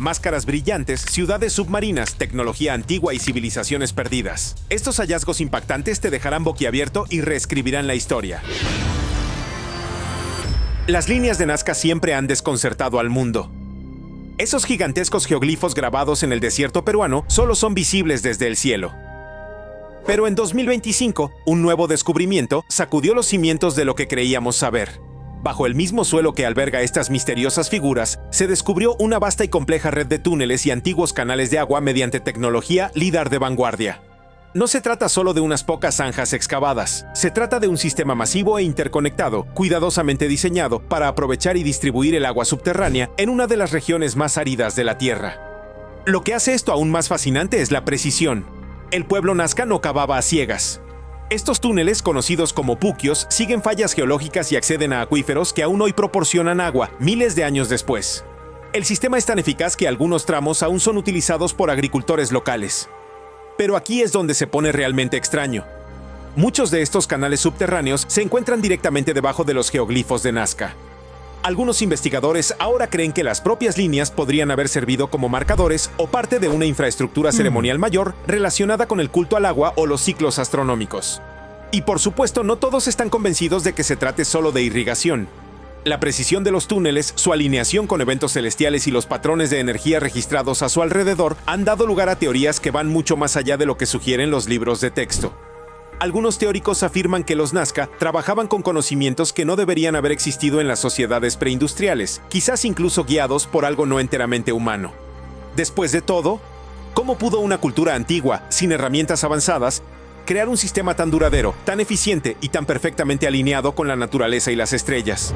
Máscaras brillantes, ciudades submarinas, tecnología antigua y civilizaciones perdidas. Estos hallazgos impactantes te dejarán boquiabierto y reescribirán la historia. Las líneas de Nazca siempre han desconcertado al mundo. Esos gigantescos geoglifos grabados en el desierto peruano solo son visibles desde el cielo. Pero en 2025, un nuevo descubrimiento sacudió los cimientos de lo que creíamos saber. Bajo el mismo suelo que alberga estas misteriosas figuras, se descubrió una vasta y compleja red de túneles y antiguos canales de agua mediante tecnología LIDAR de vanguardia. No se trata solo de unas pocas zanjas excavadas, se trata de un sistema masivo e interconectado, cuidadosamente diseñado para aprovechar y distribuir el agua subterránea en una de las regiones más áridas de la Tierra. Lo que hace esto aún más fascinante es la precisión. El pueblo nazca no cavaba a ciegas. Estos túneles, conocidos como puquios, siguen fallas geológicas y acceden a acuíferos que aún hoy proporcionan agua, miles de años después. El sistema es tan eficaz que algunos tramos aún son utilizados por agricultores locales. Pero aquí es donde se pone realmente extraño. Muchos de estos canales subterráneos se encuentran directamente debajo de los geoglifos de Nazca. Algunos investigadores ahora creen que las propias líneas podrían haber servido como marcadores o parte de una infraestructura ceremonial mayor relacionada con el culto al agua o los ciclos astronómicos. Y por supuesto, no todos están convencidos de que se trate solo de irrigación. La precisión de los túneles, su alineación con eventos celestiales y los patrones de energía registrados a su alrededor han dado lugar a teorías que van mucho más allá de lo que sugieren los libros de texto. Algunos teóricos afirman que los Nazca trabajaban con conocimientos que no deberían haber existido en las sociedades preindustriales, quizás incluso guiados por algo no enteramente humano. Después de todo, ¿cómo pudo una cultura antigua, sin herramientas avanzadas, crear un sistema tan duradero, tan eficiente y tan perfectamente alineado con la naturaleza y las estrellas?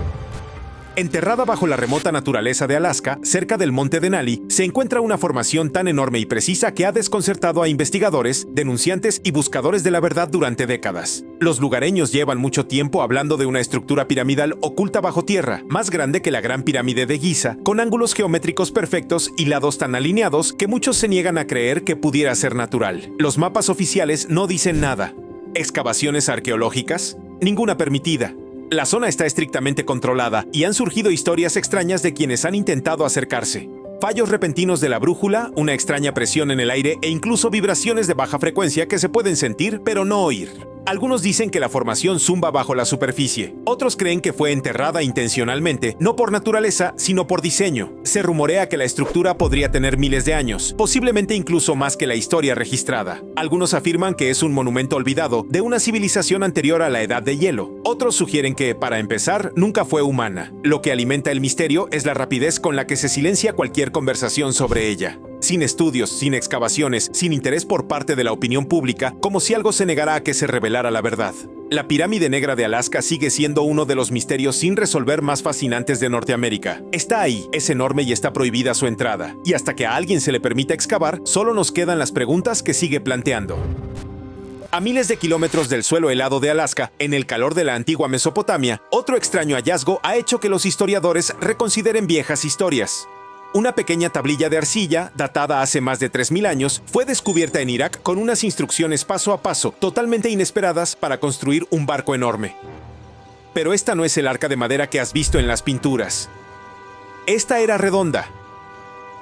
Enterrada bajo la remota naturaleza de Alaska, cerca del monte Denali, se encuentra una formación tan enorme y precisa que ha desconcertado a investigadores, denunciantes y buscadores de la verdad durante décadas. Los lugareños llevan mucho tiempo hablando de una estructura piramidal oculta bajo tierra, más grande que la Gran Pirámide de Giza, con ángulos geométricos perfectos y lados tan alineados que muchos se niegan a creer que pudiera ser natural. Los mapas oficiales no dicen nada. ¿Excavaciones arqueológicas? Ninguna permitida. La zona está estrictamente controlada y han surgido historias extrañas de quienes han intentado acercarse. Fallos repentinos de la brújula, una extraña presión en el aire e incluso vibraciones de baja frecuencia que se pueden sentir pero no oír. Algunos dicen que la formación zumba bajo la superficie. Otros creen que fue enterrada intencionalmente, no por naturaleza, sino por diseño. Se rumorea que la estructura podría tener miles de años, posiblemente incluso más que la historia registrada. Algunos afirman que es un monumento olvidado de una civilización anterior a la Edad de Hielo. Otros sugieren que, para empezar, nunca fue humana. Lo que alimenta el misterio es la rapidez con la que se silencia cualquier conversación sobre ella. Sin estudios, sin excavaciones, sin interés por parte de la opinión pública, como si algo se negara a que se revelara la verdad. La pirámide negra de Alaska sigue siendo uno de los misterios sin resolver más fascinantes de Norteamérica. Está ahí, es enorme y está prohibida su entrada. Y hasta que a alguien se le permita excavar, solo nos quedan las preguntas que sigue planteando. A miles de kilómetros del suelo helado de Alaska, en el calor de la antigua Mesopotamia, otro extraño hallazgo ha hecho que los historiadores reconsideren viejas historias. Una pequeña tablilla de arcilla, datada hace más de 3000 años, fue descubierta en Irak con unas instrucciones paso a paso, totalmente inesperadas para construir un barco enorme. Pero esta no es el arca de madera que has visto en las pinturas. Esta era redonda,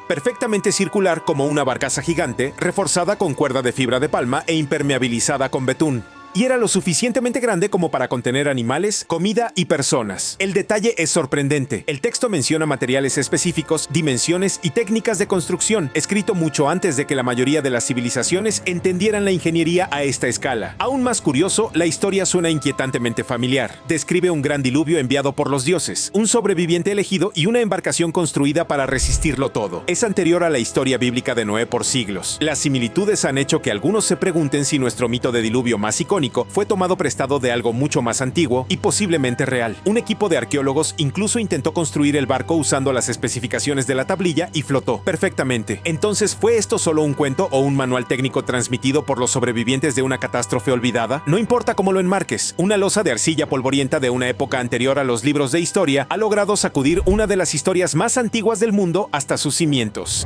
perfectamente circular como una barcaza gigante, reforzada con cuerda de fibra de palma e impermeabilizada con betún. Y era lo suficientemente grande como para contener animales, comida y personas. El detalle es sorprendente. El texto menciona materiales específicos, dimensiones y técnicas de construcción, escrito mucho antes de que la mayoría de las civilizaciones entendieran la ingeniería a esta escala. Aún más curioso, la historia suena inquietantemente familiar. Describe un gran diluvio enviado por los dioses, un sobreviviente elegido y una embarcación construida para resistirlo todo. Es anterior a la historia bíblica de Noé por siglos. Las similitudes han hecho que algunos se pregunten si nuestro mito de diluvio más icónico fue tomado prestado de algo mucho más antiguo y posiblemente real. Un equipo de arqueólogos incluso intentó construir el barco usando las especificaciones de la tablilla y flotó perfectamente. Entonces, ¿fue esto solo un cuento o un manual técnico transmitido por los sobrevivientes de una catástrofe olvidada? No importa cómo lo enmarques, una losa de arcilla polvorienta de una época anterior a los libros de historia ha logrado sacudir una de las historias más antiguas del mundo hasta sus cimientos.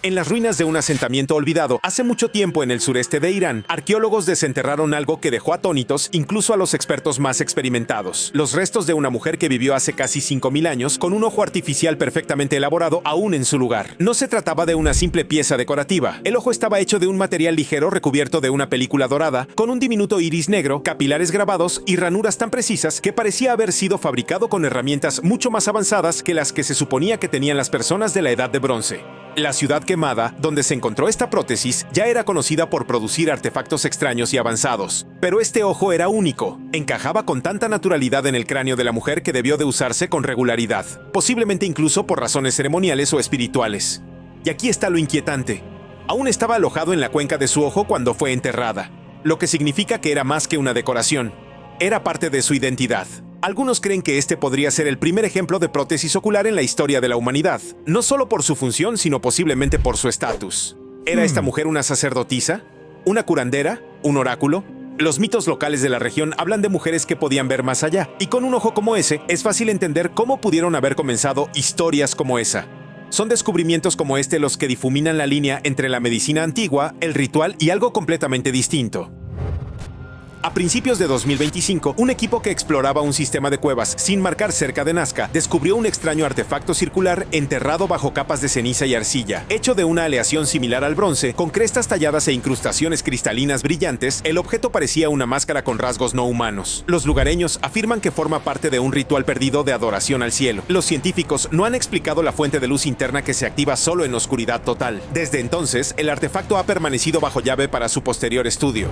En las ruinas de un asentamiento olvidado hace mucho tiempo en el sureste de Irán, arqueólogos desenterraron algo que dejó atónitos incluso a los expertos más experimentados: los restos de una mujer que vivió hace casi 5000 años con un ojo artificial perfectamente elaborado aún en su lugar. No se trataba de una simple pieza decorativa. El ojo estaba hecho de un material ligero recubierto de una película dorada, con un diminuto iris negro, capilares grabados y ranuras tan precisas que parecía haber sido fabricado con herramientas mucho más avanzadas que las que se suponía que tenían las personas de la Edad de Bronce. La ciudad quemada, donde se encontró esta prótesis, ya era conocida por producir artefactos extraños y avanzados. Pero este ojo era único. Encajaba con tanta naturalidad en el cráneo de la mujer que debió de usarse con regularidad, posiblemente incluso por razones ceremoniales o espirituales. Y aquí está lo inquietante. Aún estaba alojado en la cuenca de su ojo cuando fue enterrada, lo que significa que era más que una decoración. Era parte de su identidad. Algunos creen que este podría ser el primer ejemplo de prótesis ocular en la historia de la humanidad, no solo por su función, sino posiblemente por su estatus. ¿Era esta mujer una sacerdotisa? ¿Una curandera? ¿Un oráculo? Los mitos locales de la región hablan de mujeres que podían ver más allá, y con un ojo como ese, es fácil entender cómo pudieron haber comenzado historias como esa. Son descubrimientos como este los que difuminan la línea entre la medicina antigua, el ritual y algo completamente distinto. A principios de 2025, un equipo que exploraba un sistema de cuevas sin marcar cerca de Nazca descubrió un extraño artefacto circular enterrado bajo capas de ceniza y arcilla. Hecho de una aleación similar al bronce, con crestas talladas e incrustaciones cristalinas brillantes, el objeto parecía una máscara con rasgos no humanos. Los lugareños afirman que forma parte de un ritual perdido de adoración al cielo. Los científicos no han explicado la fuente de luz interna que se activa solo en oscuridad total. Desde entonces, el artefacto ha permanecido bajo llave para su posterior estudio.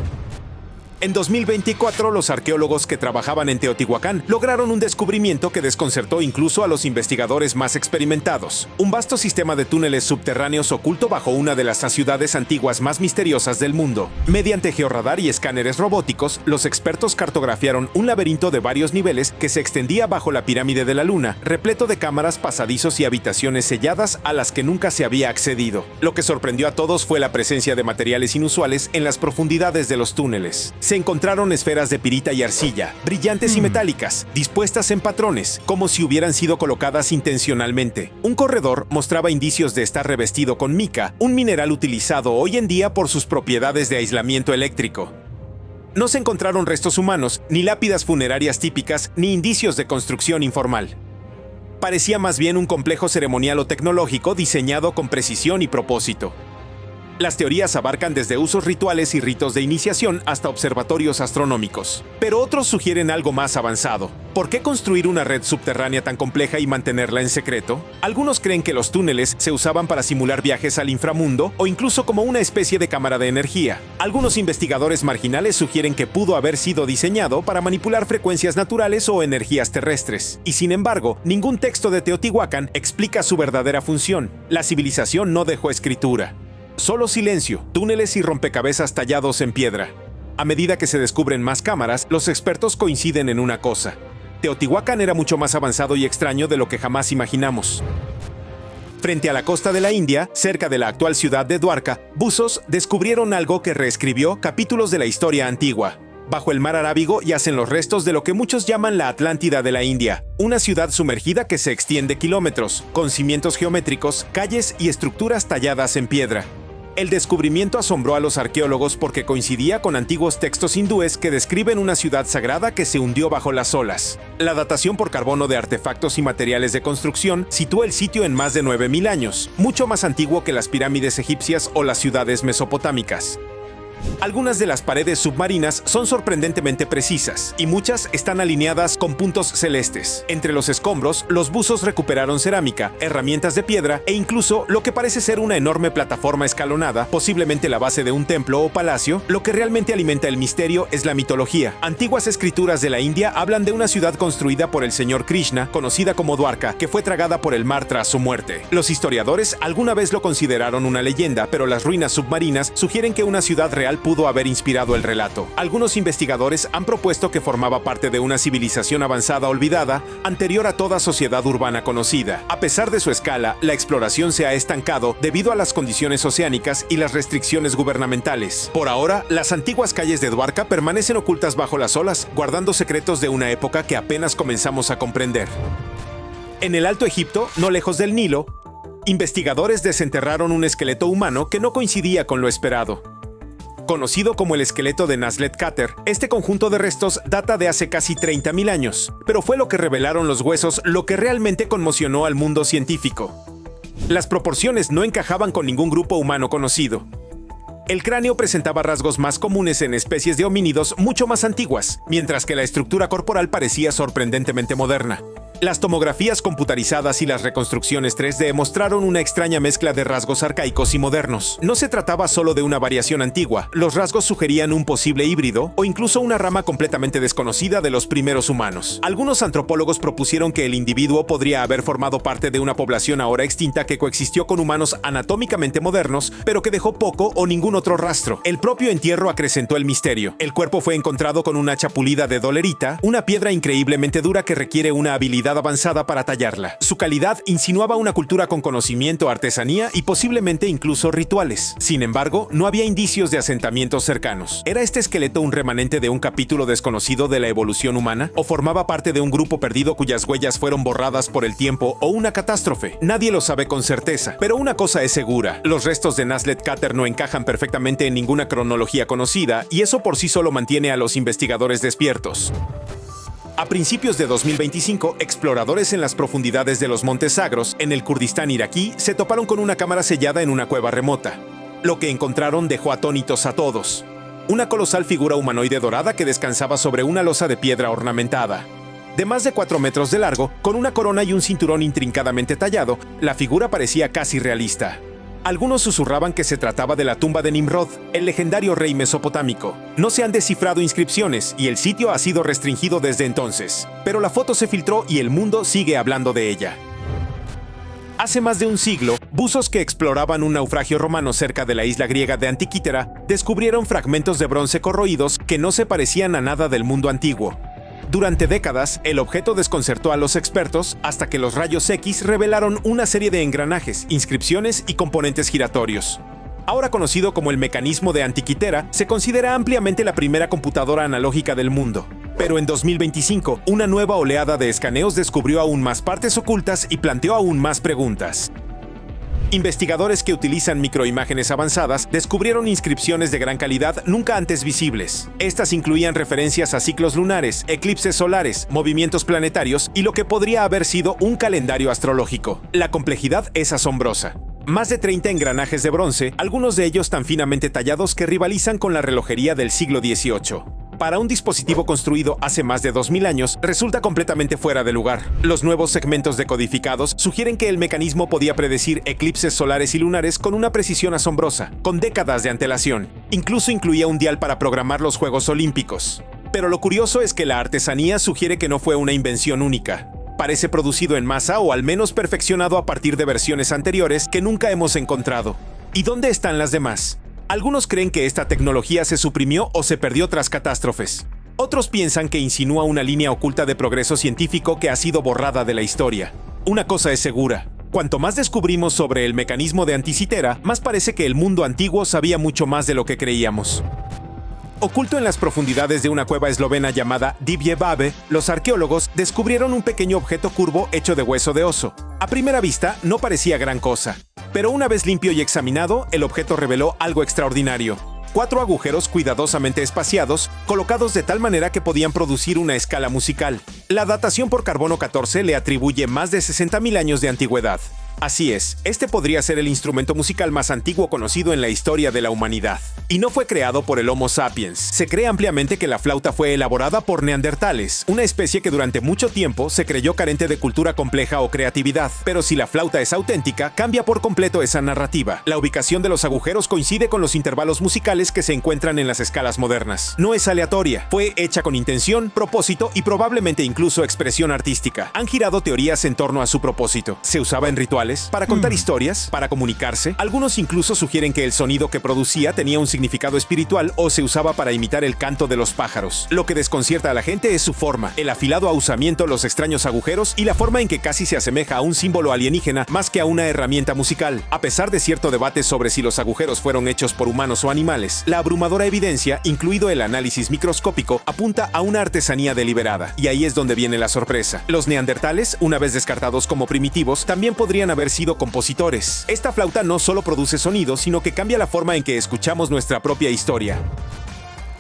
En 2024, los arqueólogos que trabajaban en Teotihuacán lograron un descubrimiento que desconcertó incluso a los investigadores más experimentados: un vasto sistema de túneles subterráneos oculto bajo una de las ciudades antiguas más misteriosas del mundo. Mediante georradar y escáneres robóticos, los expertos cartografiaron un laberinto de varios niveles que se extendía bajo la pirámide de la Luna, repleto de cámaras, pasadizos y habitaciones selladas a las que nunca se había accedido. Lo que sorprendió a todos fue la presencia de materiales inusuales en las profundidades de los túneles. Se encontraron esferas de pirita y arcilla, brillantes y metálicas, dispuestas en patrones, como si hubieran sido colocadas intencionalmente. Un corredor mostraba indicios de estar revestido con mica, un mineral utilizado hoy en día por sus propiedades de aislamiento eléctrico. No se encontraron restos humanos, ni lápidas funerarias típicas, ni indicios de construcción informal. Parecía más bien un complejo ceremonial o tecnológico diseñado con precisión y propósito. Las teorías abarcan desde usos rituales y ritos de iniciación hasta observatorios astronómicos. Pero otros sugieren algo más avanzado. ¿Por qué construir una red subterránea tan compleja y mantenerla en secreto? Algunos creen que los túneles se usaban para simular viajes al inframundo o incluso como una especie de cámara de energía. Algunos investigadores marginales sugieren que pudo haber sido diseñado para manipular frecuencias naturales o energías terrestres. Y sin embargo, ningún texto de Teotihuacán explica su verdadera función. La civilización no dejó escritura. Solo silencio, túneles y rompecabezas tallados en piedra. A medida que se descubren más cámaras, los expertos coinciden en una cosa: Teotihuacán era mucho más avanzado y extraño de lo que jamás imaginamos. Frente a la costa de la India, cerca de la actual ciudad de Dwarka, buzos descubrieron algo que reescribió capítulos de la historia antigua. Bajo el mar Arábigo yacen los restos de lo que muchos llaman la Atlántida de la India, una ciudad sumergida que se extiende kilómetros, con cimientos geométricos, calles y estructuras talladas en piedra. El descubrimiento asombró a los arqueólogos porque coincidía con antiguos textos hindúes que describen una ciudad sagrada que se hundió bajo las olas. La datación por carbono de artefactos y materiales de construcción sitúa el sitio en más de 9000 años, mucho más antiguo que las pirámides egipcias o las ciudades mesopotámicas. Algunas de las paredes submarinas son sorprendentemente precisas, y muchas están alineadas con puntos celestes. Entre los escombros, los buzos recuperaron cerámica, herramientas de piedra e incluso lo que parece ser una enorme plataforma escalonada, posiblemente la base de un templo o palacio. Lo que realmente alimenta el misterio es la mitología. Antiguas escrituras de la India hablan de una ciudad construida por el señor Krishna, conocida como Dwarka, que fue tragada por el mar tras su muerte. Los historiadores alguna vez lo consideraron una leyenda, pero las ruinas submarinas sugieren que una ciudad real pudo haber inspirado el relato. Algunos investigadores han propuesto que formaba parte de una civilización avanzada olvidada, anterior a toda sociedad urbana conocida. A pesar de su escala, la exploración se ha estancado debido a las condiciones oceánicas y las restricciones gubernamentales. Por ahora, las antiguas calles de Dwarka permanecen ocultas bajo las olas, guardando secretos de una época que apenas comenzamos a comprender. En el Alto Egipto, no lejos del Nilo, investigadores desenterraron un esqueleto humano que no coincidía con lo esperado. Conocido como el esqueleto de Nazlet-Kater, este conjunto de restos data de hace casi 30.000 años, pero fue lo que revelaron los huesos lo que realmente conmocionó al mundo científico. Las proporciones no encajaban con ningún grupo humano conocido. El cráneo presentaba rasgos más comunes en especies de homínidos mucho más antiguas, mientras que la estructura corporal parecía sorprendentemente moderna. Las tomografías computarizadas y las reconstrucciones 3D mostraron una extraña mezcla de rasgos arcaicos y modernos. No se trataba solo de una variación antigua, los rasgos sugerían un posible híbrido o incluso una rama completamente desconocida de los primeros humanos. Algunos antropólogos propusieron que el individuo podría haber formado parte de una población ahora extinta que coexistió con humanos anatómicamente modernos, pero que dejó poco o ningún otro rastro. El propio entierro acrecentó el misterio. El cuerpo fue encontrado con una hacha pulida de dolerita, una piedra increíblemente dura que requiere una habilidad avanzada para tallarla. Su calidad insinuaba una cultura con conocimiento, artesanía y posiblemente incluso rituales. Sin embargo, no había indicios de asentamientos cercanos. ¿Era este esqueleto un remanente de un capítulo desconocido de la evolución humana? ¿O formaba parte de un grupo perdido cuyas huellas fueron borradas por el tiempo o una catástrofe? Nadie lo sabe con certeza, pero una cosa es segura: los restos de Nazlet-Kater no encajan perfectamente en ninguna cronología conocida, y eso por sí solo mantiene a los investigadores despiertos. A principios de 2025, exploradores en las profundidades de los Montes Zagros, en el Kurdistán iraquí, se toparon con una cámara sellada en una cueva remota. Lo que encontraron dejó atónitos a todos. Una colosal figura humanoide dorada que descansaba sobre una losa de piedra ornamentada. De más de 4 metros de largo, con una corona y un cinturón intrincadamente tallado, la figura parecía casi realista. Algunos susurraban que se trataba de la tumba de Nimrod, el legendario rey mesopotámico. No se han descifrado inscripciones y el sitio ha sido restringido desde entonces, pero la foto se filtró y el mundo sigue hablando de ella. Hace más de un siglo, buzos que exploraban un naufragio romano cerca de la isla griega de Antiquítera descubrieron fragmentos de bronce corroídos que no se parecían a nada del mundo antiguo. Durante décadas, el objeto desconcertó a los expertos hasta que los rayos X revelaron una serie de engranajes, inscripciones y componentes giratorios. Ahora conocido como el mecanismo de Antiquitera, se considera ampliamente la primera computadora analógica del mundo. Pero en 2025, una nueva oleada de escaneos descubrió aún más partes ocultas y planteó aún más preguntas. Investigadores que utilizan microimágenes avanzadas descubrieron inscripciones de gran calidad nunca antes visibles. Estas incluían referencias a ciclos lunares, eclipses solares, movimientos planetarios y lo que podría haber sido un calendario astrológico. La complejidad es asombrosa. Más de 30 engranajes de bronce, algunos de ellos tan finamente tallados que rivalizan con la relojería del siglo XVIII. Para un dispositivo construido hace más de 2000 años, resulta completamente fuera de lugar. Los nuevos segmentos decodificados sugieren que el mecanismo podía predecir eclipses solares y lunares con una precisión asombrosa, con décadas de antelación. Incluso incluía un dial para programar los Juegos Olímpicos. Pero lo curioso es que la artesanía sugiere que no fue una invención única. Parece producido en masa o al menos perfeccionado a partir de versiones anteriores que nunca hemos encontrado. ¿Y dónde están las demás? Algunos creen que esta tecnología se suprimió o se perdió tras catástrofes. Otros piensan que insinúa una línea oculta de progreso científico que ha sido borrada de la historia. Una cosa es segura: cuanto más descubrimos sobre el mecanismo de Antiquitera, más parece que el mundo antiguo sabía mucho más de lo que creíamos. Oculto en las profundidades de una cueva eslovena llamada Divje Babe, los arqueólogos descubrieron un pequeño objeto curvo hecho de hueso de oso. A primera vista, no parecía gran cosa, pero una vez limpio y examinado, el objeto reveló algo extraordinario. 4 agujeros cuidadosamente espaciados, colocados de tal manera que podían producir una escala musical. La datación por carbono 14 le atribuye más de 60.000 años de antigüedad. Así es, este podría ser el instrumento musical más antiguo conocido en la historia de la humanidad. Y no fue creado por el Homo sapiens. Se cree ampliamente que la flauta fue elaborada por neandertales, una especie que durante mucho tiempo se creyó carente de cultura compleja o creatividad. Pero si la flauta es auténtica, cambia por completo esa narrativa. La ubicación de los agujeros coincide con los intervalos musicales que se encuentran en las escalas modernas. No es aleatoria, fue hecha con intención, propósito y probablemente incluso expresión artística. Han girado teorías en torno a su propósito. Se usaba en rituales, para contar historias, para comunicarse. Algunos incluso sugieren que el sonido que producía tenía un significado espiritual o se usaba para imitar el canto de los pájaros. Lo que desconcierta a la gente es su forma, el afilado ahusamiento, los extraños agujeros y la forma en que casi se asemeja a un símbolo alienígena más que a una herramienta musical. A pesar de cierto debate sobre si los agujeros fueron hechos por humanos o animales, la abrumadora evidencia, incluido el análisis microscópico, apunta a una artesanía deliberada. Y ahí es donde viene la sorpresa. Los neandertales, una vez descartados como primitivos, también podrían haber haber sido compositores. Esta flauta no solo produce sonido, sino que cambia la forma en que escuchamos nuestra propia historia.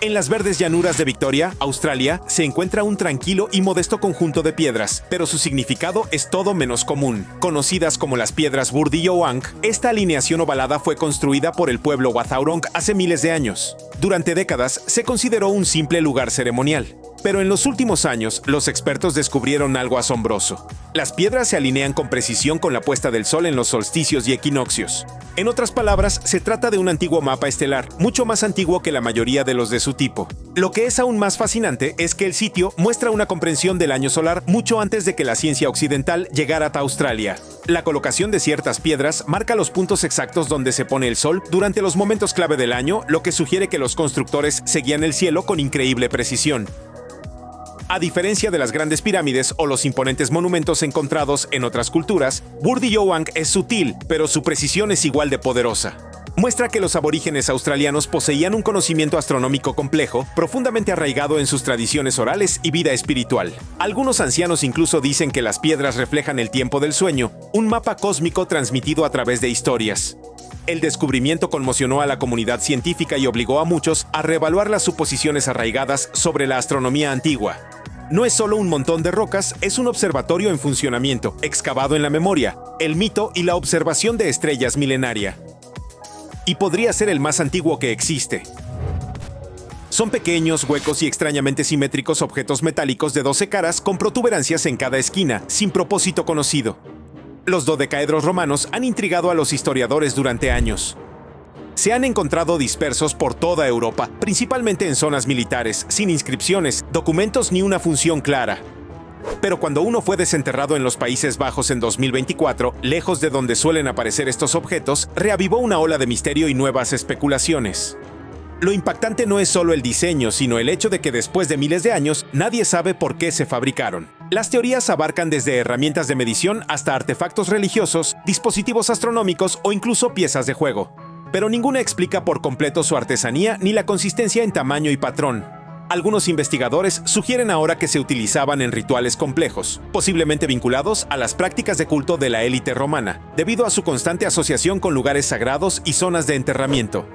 En las verdes llanuras de Victoria, Australia, se encuentra un tranquilo y modesto conjunto de piedras, pero su significado es todo menos común. Conocidas como las piedras Burdi-Youang, esta alineación ovalada fue construida por el pueblo Wathaurong hace miles de años. Durante décadas se consideró un simple lugar ceremonial. Pero en los últimos años, los expertos descubrieron algo asombroso. Las piedras se alinean con precisión con la puesta del sol en los solsticios y equinoccios. En otras palabras, se trata de un antiguo mapa estelar, mucho más antiguo que la mayoría de los de su tipo. Lo que es aún más fascinante es que el sitio muestra una comprensión del año solar mucho antes de que la ciencia occidental llegara hasta Australia. La colocación de ciertas piedras marca los puntos exactos donde se pone el sol durante los momentos clave del año, lo que sugiere que los constructores seguían el cielo con increíble precisión. A diferencia de las grandes pirámides o los imponentes monumentos encontrados en otras culturas, Burdi-Youang es sutil, pero su precisión es igual de poderosa. Muestra que los aborígenes australianos poseían un conocimiento astronómico complejo, profundamente arraigado en sus tradiciones orales y vida espiritual. Algunos ancianos incluso dicen que las piedras reflejan el tiempo del sueño, un mapa cósmico transmitido a través de historias. El descubrimiento conmocionó a la comunidad científica y obligó a muchos a reevaluar las suposiciones arraigadas sobre la astronomía antigua. No es solo un montón de rocas, es un observatorio en funcionamiento, excavado en la memoria, el mito y la observación de estrellas milenaria. Y podría ser el más antiguo que existe. Son pequeños, huecos y extrañamente simétricos objetos metálicos de 12 caras con protuberancias en cada esquina, sin propósito conocido. Los dodecaedros romanos han intrigado a los historiadores durante años. Se han encontrado dispersos por toda Europa, principalmente en zonas militares, sin inscripciones, documentos ni una función clara. Pero cuando uno fue desenterrado en los Países Bajos en 2024, lejos de donde suelen aparecer estos objetos, reavivó una ola de misterio y nuevas especulaciones. Lo impactante no es solo el diseño, sino el hecho de que después de miles de años, nadie sabe por qué se fabricaron. Las teorías abarcan desde herramientas de medición hasta artefactos religiosos, dispositivos astronómicos o incluso piezas de juego. Pero ninguna explica por completo su artesanía ni la consistencia en tamaño y patrón. Algunos investigadores sugieren ahora que se utilizaban en rituales complejos, posiblemente vinculados a las prácticas de culto de la élite romana, debido a su constante asociación con lugares sagrados y zonas de enterramiento.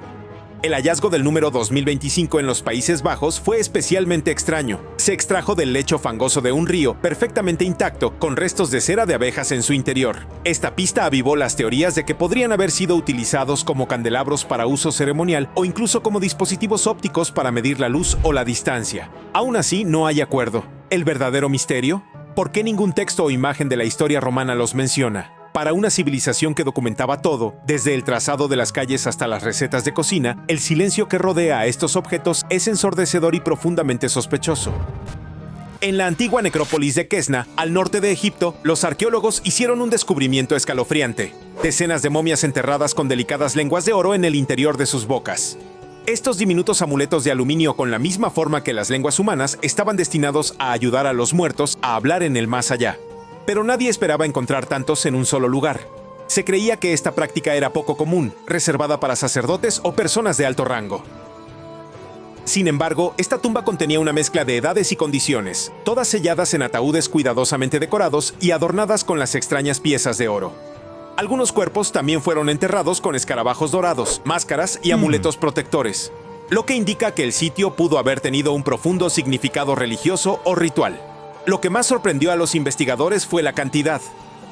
El hallazgo del número 2025 en los Países Bajos fue especialmente extraño. Se extrajo del lecho fangoso de un río, perfectamente intacto, con restos de cera de abejas en su interior. Esta pista avivó las teorías de que podrían haber sido utilizados como candelabros para uso ceremonial o incluso como dispositivos ópticos para medir la luz o la distancia. Aún así, no hay acuerdo. ¿El verdadero misterio? ¿Por qué ningún texto o imagen de la historia romana los menciona? Para una civilización que documentaba todo, desde el trazado de las calles hasta las recetas de cocina, el silencio que rodea a estos objetos es ensordecedor y profundamente sospechoso. En la antigua necrópolis de Kesna, al norte de Egipto, los arqueólogos hicieron un descubrimiento escalofriante: decenas de momias enterradas con delicadas lenguas de oro en el interior de sus bocas. Estos diminutos amuletos de aluminio con la misma forma que las lenguas humanas estaban destinados a ayudar a los muertos a hablar en el más allá. Pero nadie esperaba encontrar tantos en un solo lugar. Se creía que esta práctica era poco común, reservada para sacerdotes o personas de alto rango. Sin embargo, esta tumba contenía una mezcla de edades y condiciones, todas selladas en ataúdes cuidadosamente decorados y adornadas con las extrañas piezas de oro. Algunos cuerpos también fueron enterrados con escarabajos dorados, máscaras y amuletos protectores, lo que indica que el sitio pudo haber tenido un profundo significado religioso o ritual. Lo que más sorprendió a los investigadores fue la cantidad.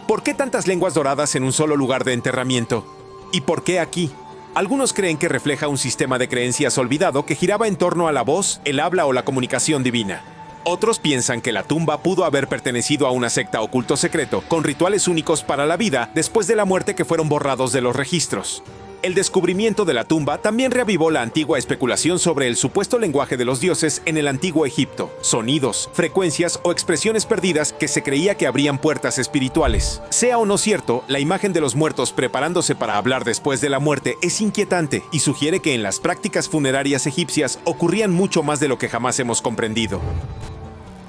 ¿Por qué tantas lenguas doradas en un solo lugar de enterramiento? ¿Y por qué aquí? Algunos creen que refleja un sistema de creencias olvidado que giraba en torno a la voz, el habla o la comunicación divina. Otros piensan que la tumba pudo haber pertenecido a una secta o culto secreto, con rituales únicos para la vida después de la muerte que fueron borrados de los registros. El descubrimiento de la tumba también reavivó la antigua especulación sobre el supuesto lenguaje de los dioses en el antiguo Egipto, sonidos, frecuencias o expresiones perdidas que se creía que abrían puertas espirituales. Sea o no cierto, la imagen de los muertos preparándose para hablar después de la muerte es inquietante y sugiere que en las prácticas funerarias egipcias ocurrían mucho más de lo que jamás hemos comprendido.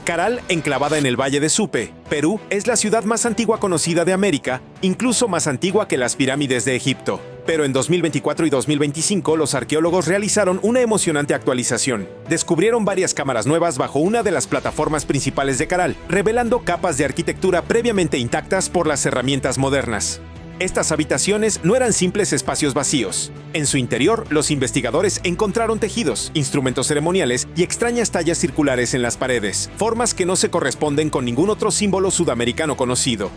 Caral, enclavada en el Valle de Supe, Perú, es la ciudad más antigua conocida de América, incluso más antigua que las pirámides de Egipto. Pero en 2024 y 2025 los arqueólogos realizaron una emocionante actualización. Descubrieron varias cámaras nuevas bajo una de las plataformas principales de Caral, revelando capas de arquitectura previamente intactas por las herramientas modernas. Estas habitaciones no eran simples espacios vacíos. En su interior, los investigadores encontraron tejidos, instrumentos ceremoniales y extrañas tallas circulares en las paredes, formas que no se corresponden con ningún otro símbolo sudamericano conocido.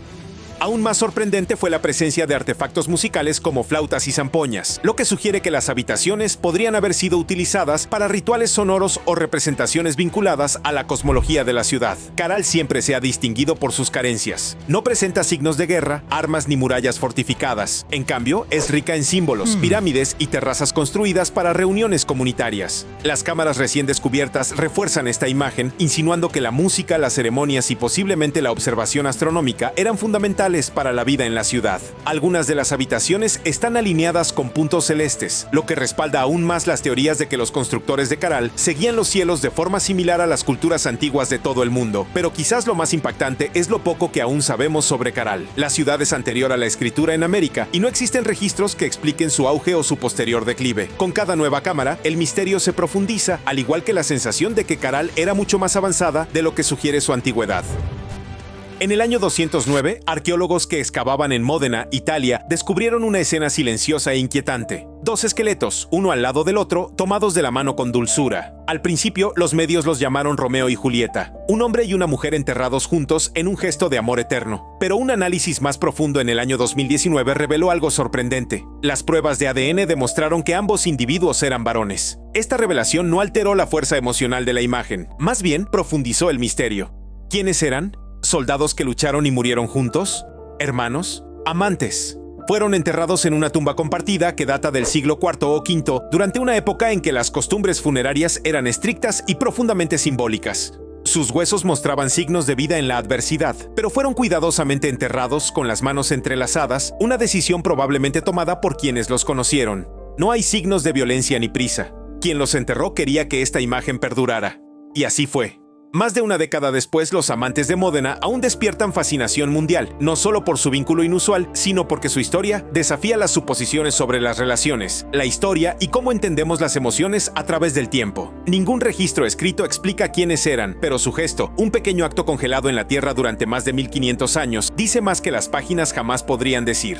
Aún más sorprendente fue la presencia de artefactos musicales como flautas y zampoñas, lo que sugiere que las habitaciones podrían haber sido utilizadas para rituales sonoros o representaciones vinculadas a la cosmología de la ciudad. Caral siempre se ha distinguido por sus carencias. No presenta signos de guerra, armas ni murallas fortificadas. En cambio, es rica en símbolos, pirámides y terrazas construidas para reuniones comunitarias. Las cámaras recién descubiertas refuerzan esta imagen, insinuando que la música, las ceremonias y posiblemente la observación astronómica eran fundamentales para la vida en la ciudad. Algunas de las habitaciones están alineadas con puntos celestes, lo que respalda aún más las teorías de que los constructores de Caral seguían los cielos de forma similar a las culturas antiguas de todo el mundo. Pero quizás lo más impactante es lo poco que aún sabemos sobre Caral. La ciudad es anterior a la escritura en América y no existen registros que expliquen su auge o su posterior declive. Con cada nueva cámara, el misterio se profundiza, al igual que la sensación de que Caral era mucho más avanzada de lo que sugiere su antigüedad. En el año 209, arqueólogos que excavaban en Módena, Italia, descubrieron una escena silenciosa e inquietante. Dos esqueletos, uno al lado del otro, tomados de la mano con dulzura. Al principio, los medios los llamaron Romeo y Julieta, un hombre y una mujer enterrados juntos en un gesto de amor eterno. Pero un análisis más profundo en el año 2019 reveló algo sorprendente. Las pruebas de ADN demostraron que ambos individuos eran varones. Esta revelación no alteró la fuerza emocional de la imagen, más bien profundizó el misterio. ¿Quiénes eran? ¿Soldados que lucharon y murieron juntos? ¿Hermanos? ¿Amantes? Fueron enterrados en una tumba compartida que data del siglo IV o V, durante una época en que las costumbres funerarias eran estrictas y profundamente simbólicas. Sus huesos mostraban signos de vida en la adversidad, pero fueron cuidadosamente enterrados con las manos entrelazadas, una decisión probablemente tomada por quienes los conocieron. No hay signos de violencia ni prisa. Quien los enterró quería que esta imagen perdurara. Y así fue. Más de una década después, los amantes de Módena aún despiertan fascinación mundial, no solo por su vínculo inusual, sino porque su historia desafía las suposiciones sobre las relaciones, la historia y cómo entendemos las emociones a través del tiempo. Ningún registro escrito explica quiénes eran, pero su gesto, un pequeño acto congelado en la Tierra durante más de 1500 años, dice más que las páginas jamás podrían decir.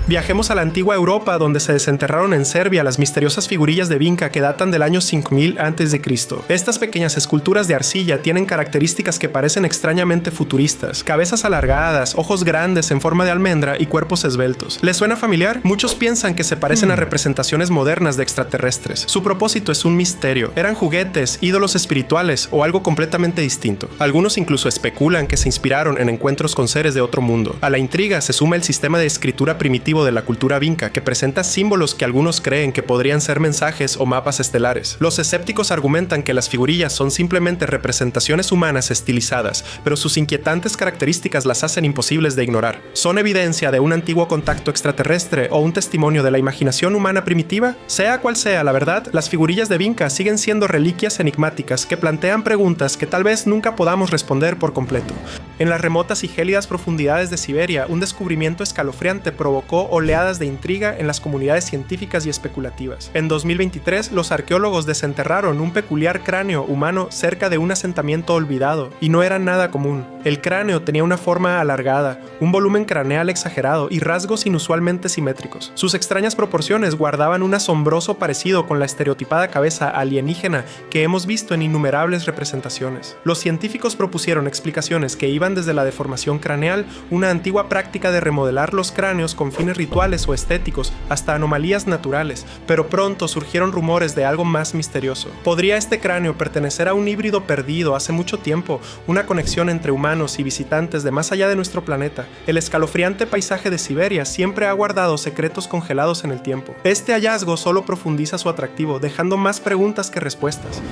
Viajemos a la antigua Europa, donde se desenterraron en Serbia las misteriosas figurillas de Vinca que datan del año 5000 a.C. Estas pequeñas esculturas de arcilla tienen características que parecen extrañamente futuristas: cabezas alargadas, ojos grandes en forma de almendra y cuerpos esbeltos. ¿Les suena familiar? Muchos piensan que se parecen a representaciones modernas de extraterrestres. Su propósito es un misterio. ¿Eran juguetes, ídolos espirituales o algo completamente distinto? Algunos incluso especulan que se inspiraron en encuentros con seres de otro mundo. A la intriga se suma el sistema de escritura primitivo de la cultura vinca, que presenta símbolos que algunos creen que podrían ser mensajes o mapas estelares. Los escépticos argumentan que las figurillas son simplemente representaciones humanas estilizadas, pero sus inquietantes características las hacen imposibles de ignorar. ¿Son evidencia de un antiguo contacto extraterrestre o un testimonio de la imaginación humana primitiva? Sea cual sea la verdad, las figurillas de Vinca siguen siendo reliquias enigmáticas que plantean preguntas que tal vez nunca podamos responder por completo. En las remotas y gélidas profundidades de Siberia, un descubrimiento escalofriante provocó oleadas de intriga en las comunidades científicas y especulativas. En 2023, los arqueólogos desenterraron un peculiar cráneo humano cerca de un asentamiento olvidado, y no era nada común. El cráneo tenía una forma alargada, un volumen craneal exagerado y rasgos inusualmente simétricos. Sus extrañas proporciones guardaban un asombroso parecido con la estereotipada cabeza alienígena que hemos visto en innumerables representaciones. Los científicos propusieron explicaciones que iban desde la deformación craneal, una antigua práctica de remodelar los cráneos con fines rituales o estéticos, hasta anomalías naturales, pero pronto surgieron rumores de algo más misterioso. ¿Podría este cráneo pertenecer a un híbrido perdido hace mucho tiempo, una conexión entre humanos y visitantes de más allá de nuestro planeta? El escalofriante paisaje de Siberia siempre ha guardado secretos congelados en el tiempo. Este hallazgo solo profundiza su atractivo, dejando más preguntas que respuestas.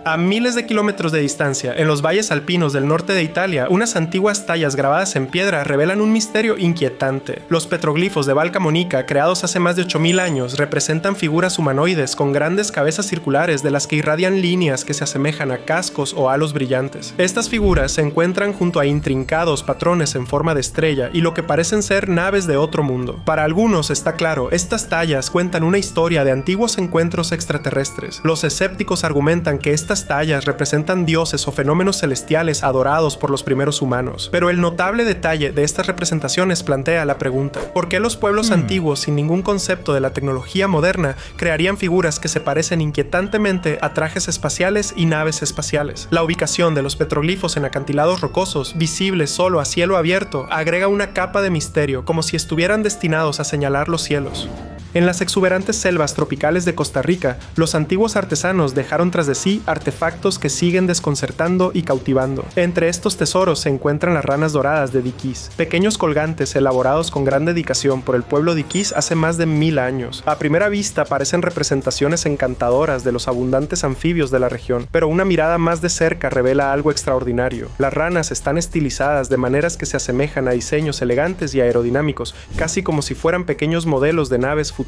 A miles de kilómetros de distancia, en los valles alpinos del norte de Italia, unas antiguas tallas grabadas en piedra revelan un misterio inquietante. Los petroglifos de Val Camonica, creados hace más de 8000 años, representan figuras humanoides con grandes cabezas circulares de las que irradian líneas que se asemejan a cascos o halos brillantes. Estas figuras se encuentran junto a intrincados patrones en forma de estrella y lo que parecen ser naves de otro mundo. Para algunos está claro, estas tallas cuentan una historia de antiguos encuentros extraterrestres. Los escépticos argumentan que estas estas tallas representan dioses o fenómenos celestiales adorados por los primeros humanos. Pero el notable detalle de estas representaciones plantea la pregunta: ¿por qué los pueblos antiguos, sin ningún concepto de la tecnología moderna, crearían figuras que se parecen inquietantemente a trajes espaciales y naves espaciales? La ubicación de los petroglifos en acantilados rocosos, visibles solo a cielo abierto, agrega una capa de misterio, como si estuvieran destinados a señalar los cielos. En las exuberantes selvas tropicales de Costa Rica, los antiguos artesanos dejaron tras de sí artefactos que siguen desconcertando y cautivando. Entre estos tesoros se encuentran las ranas doradas de Diquís, pequeños colgantes elaborados con gran dedicación por el pueblo Diquís hace más de 1000 años. A primera vista parecen representaciones encantadoras de los abundantes anfibios de la región, pero una mirada más de cerca revela algo extraordinario. Las ranas están estilizadas de maneras que se asemejan a diseños elegantes y aerodinámicos, casi como si fueran pequeños modelos de naves futuristas.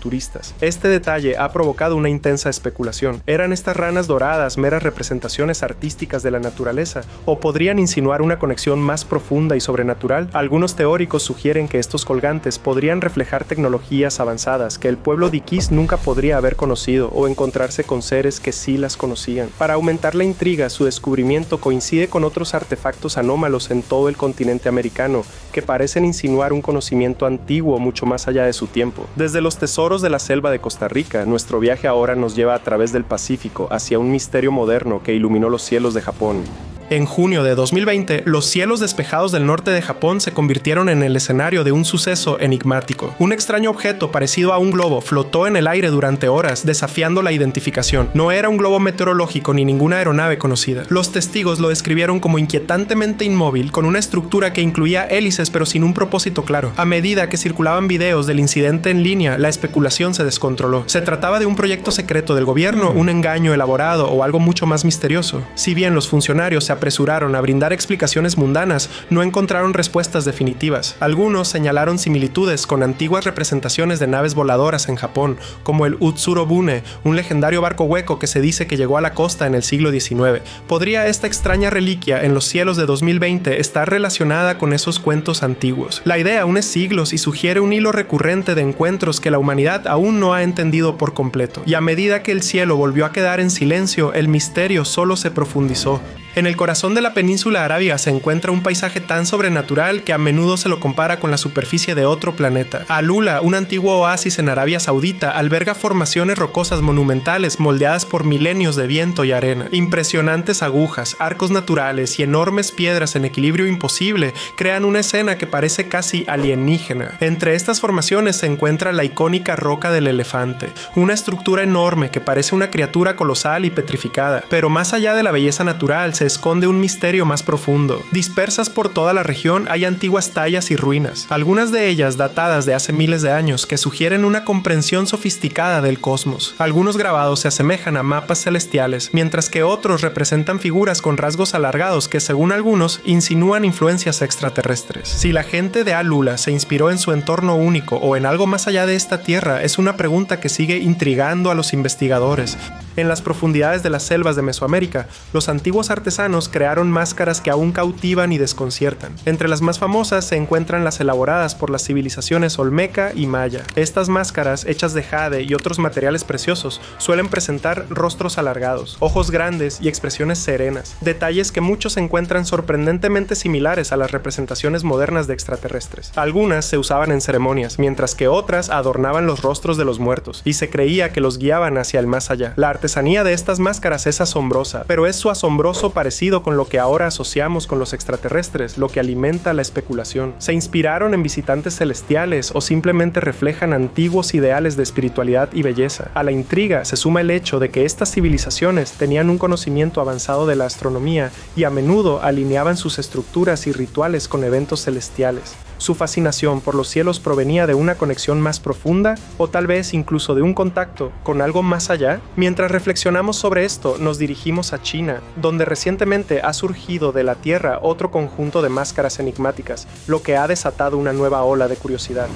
Este detalle ha provocado una intensa especulación. ¿Eran estas ranas doradas meras representaciones artísticas de la naturaleza? ¿O podrían insinuar una conexión más profunda y sobrenatural? Algunos teóricos sugieren que estos colgantes podrían reflejar tecnologías avanzadas que el pueblo Diquís nunca podría haber conocido, o encontrarse con seres que sí las conocían. Para aumentar la intriga, su descubrimiento coincide con otros artefactos anómalos en todo el continente americano, que parecen insinuar un conocimiento antiguo mucho más allá de su tiempo. Desde los tesoros de la selva de Costa Rica, nuestro viaje ahora nos lleva a través del Pacífico hacia un misterio moderno que iluminó los cielos de Japón. En junio de 2020, los cielos despejados del norte de Japón se convirtieron en el escenario de un suceso enigmático. Un extraño objeto parecido a un globo flotó en el aire durante horas, desafiando la identificación. No era un globo meteorológico ni ninguna aeronave conocida. Los testigos lo describieron como inquietantemente inmóvil, con una estructura que incluía hélices pero sin un propósito claro. A medida que circulaban videos del incidente en línea, la especulación se descontroló. ¿Se trataba de un proyecto secreto del gobierno, un engaño elaborado o algo mucho más misterioso? Si bien los funcionarios se apresuraron a brindar explicaciones mundanas, no encontraron respuestas definitivas. Algunos señalaron similitudes con antiguas representaciones de naves voladoras en Japón, como el Utsurobune, un legendario barco hueco que se dice que llegó a la costa en el siglo XIX. ¿Podría esta extraña reliquia en los cielos de 2020 estar relacionada con esos cuentos antiguos? La idea une siglos y sugiere un hilo recurrente de encuentros que la humanidad aún no ha entendido por completo. Y a medida que el cielo volvió a quedar en silencio, el misterio solo se profundizó. En el corazón de la península arábiga se encuentra un paisaje tan sobrenatural que a menudo se lo compara con la superficie de otro planeta. Alula, un antiguo oasis en Arabia Saudita, alberga formaciones rocosas monumentales moldeadas por milenios de viento y arena. Impresionantes agujas, arcos naturales y enormes piedras en equilibrio imposible crean una escena que parece casi alienígena. Entre estas formaciones se encuentra la icónica roca del elefante, una estructura enorme que parece una criatura colosal y petrificada. Pero más allá de la belleza natural se esconde un misterio más profundo. Dispersas por toda la región hay antiguas tallas y ruinas, algunas de ellas datadas de hace miles de años, que sugieren una comprensión sofisticada del cosmos. Algunos grabados se asemejan a mapas celestiales, mientras que otros representan figuras con rasgos alargados que, según algunos, insinúan influencias extraterrestres. Si la gente de Alula se inspiró en su entorno único o en algo más allá de esta tierra es una pregunta que sigue intrigando a los investigadores. En las profundidades de las selvas de Mesoamérica, los antiguos artesanos crearon máscaras que aún cautivan y desconciertan. Entre las más famosas se encuentran las elaboradas por las civilizaciones olmeca y maya. Estas máscaras, hechas de jade y otros materiales preciosos, suelen presentar rostros alargados, ojos grandes y expresiones serenas, detalles que muchos encuentran sorprendentemente similares a las representaciones modernas de extraterrestres. Algunas se usaban en ceremonias, mientras que otras adornaban los rostros de los muertos, y se creía que los guiaban hacia el más allá. La artesanía de estas máscaras es asombrosa, pero es su asombroso parecido con lo que ahora asociamos con los extraterrestres lo que alimenta la especulación. ¿Se inspiraron en visitantes celestiales o simplemente reflejan antiguos ideales de espiritualidad y belleza? A la intriga se suma el hecho de que estas civilizaciones tenían un conocimiento avanzado de la astronomía y a menudo alineaban sus estructuras y rituales con eventos celestiales. ¿Su fascinación por los cielos provenía de una conexión más profunda o tal vez incluso de un contacto con algo más allá? Mientras reflexionamos sobre esto, nos dirigimos a China, donde recientemente ha surgido de la Tierra otro conjunto de máscaras enigmáticas, lo que ha desatado una nueva ola de curiosidad.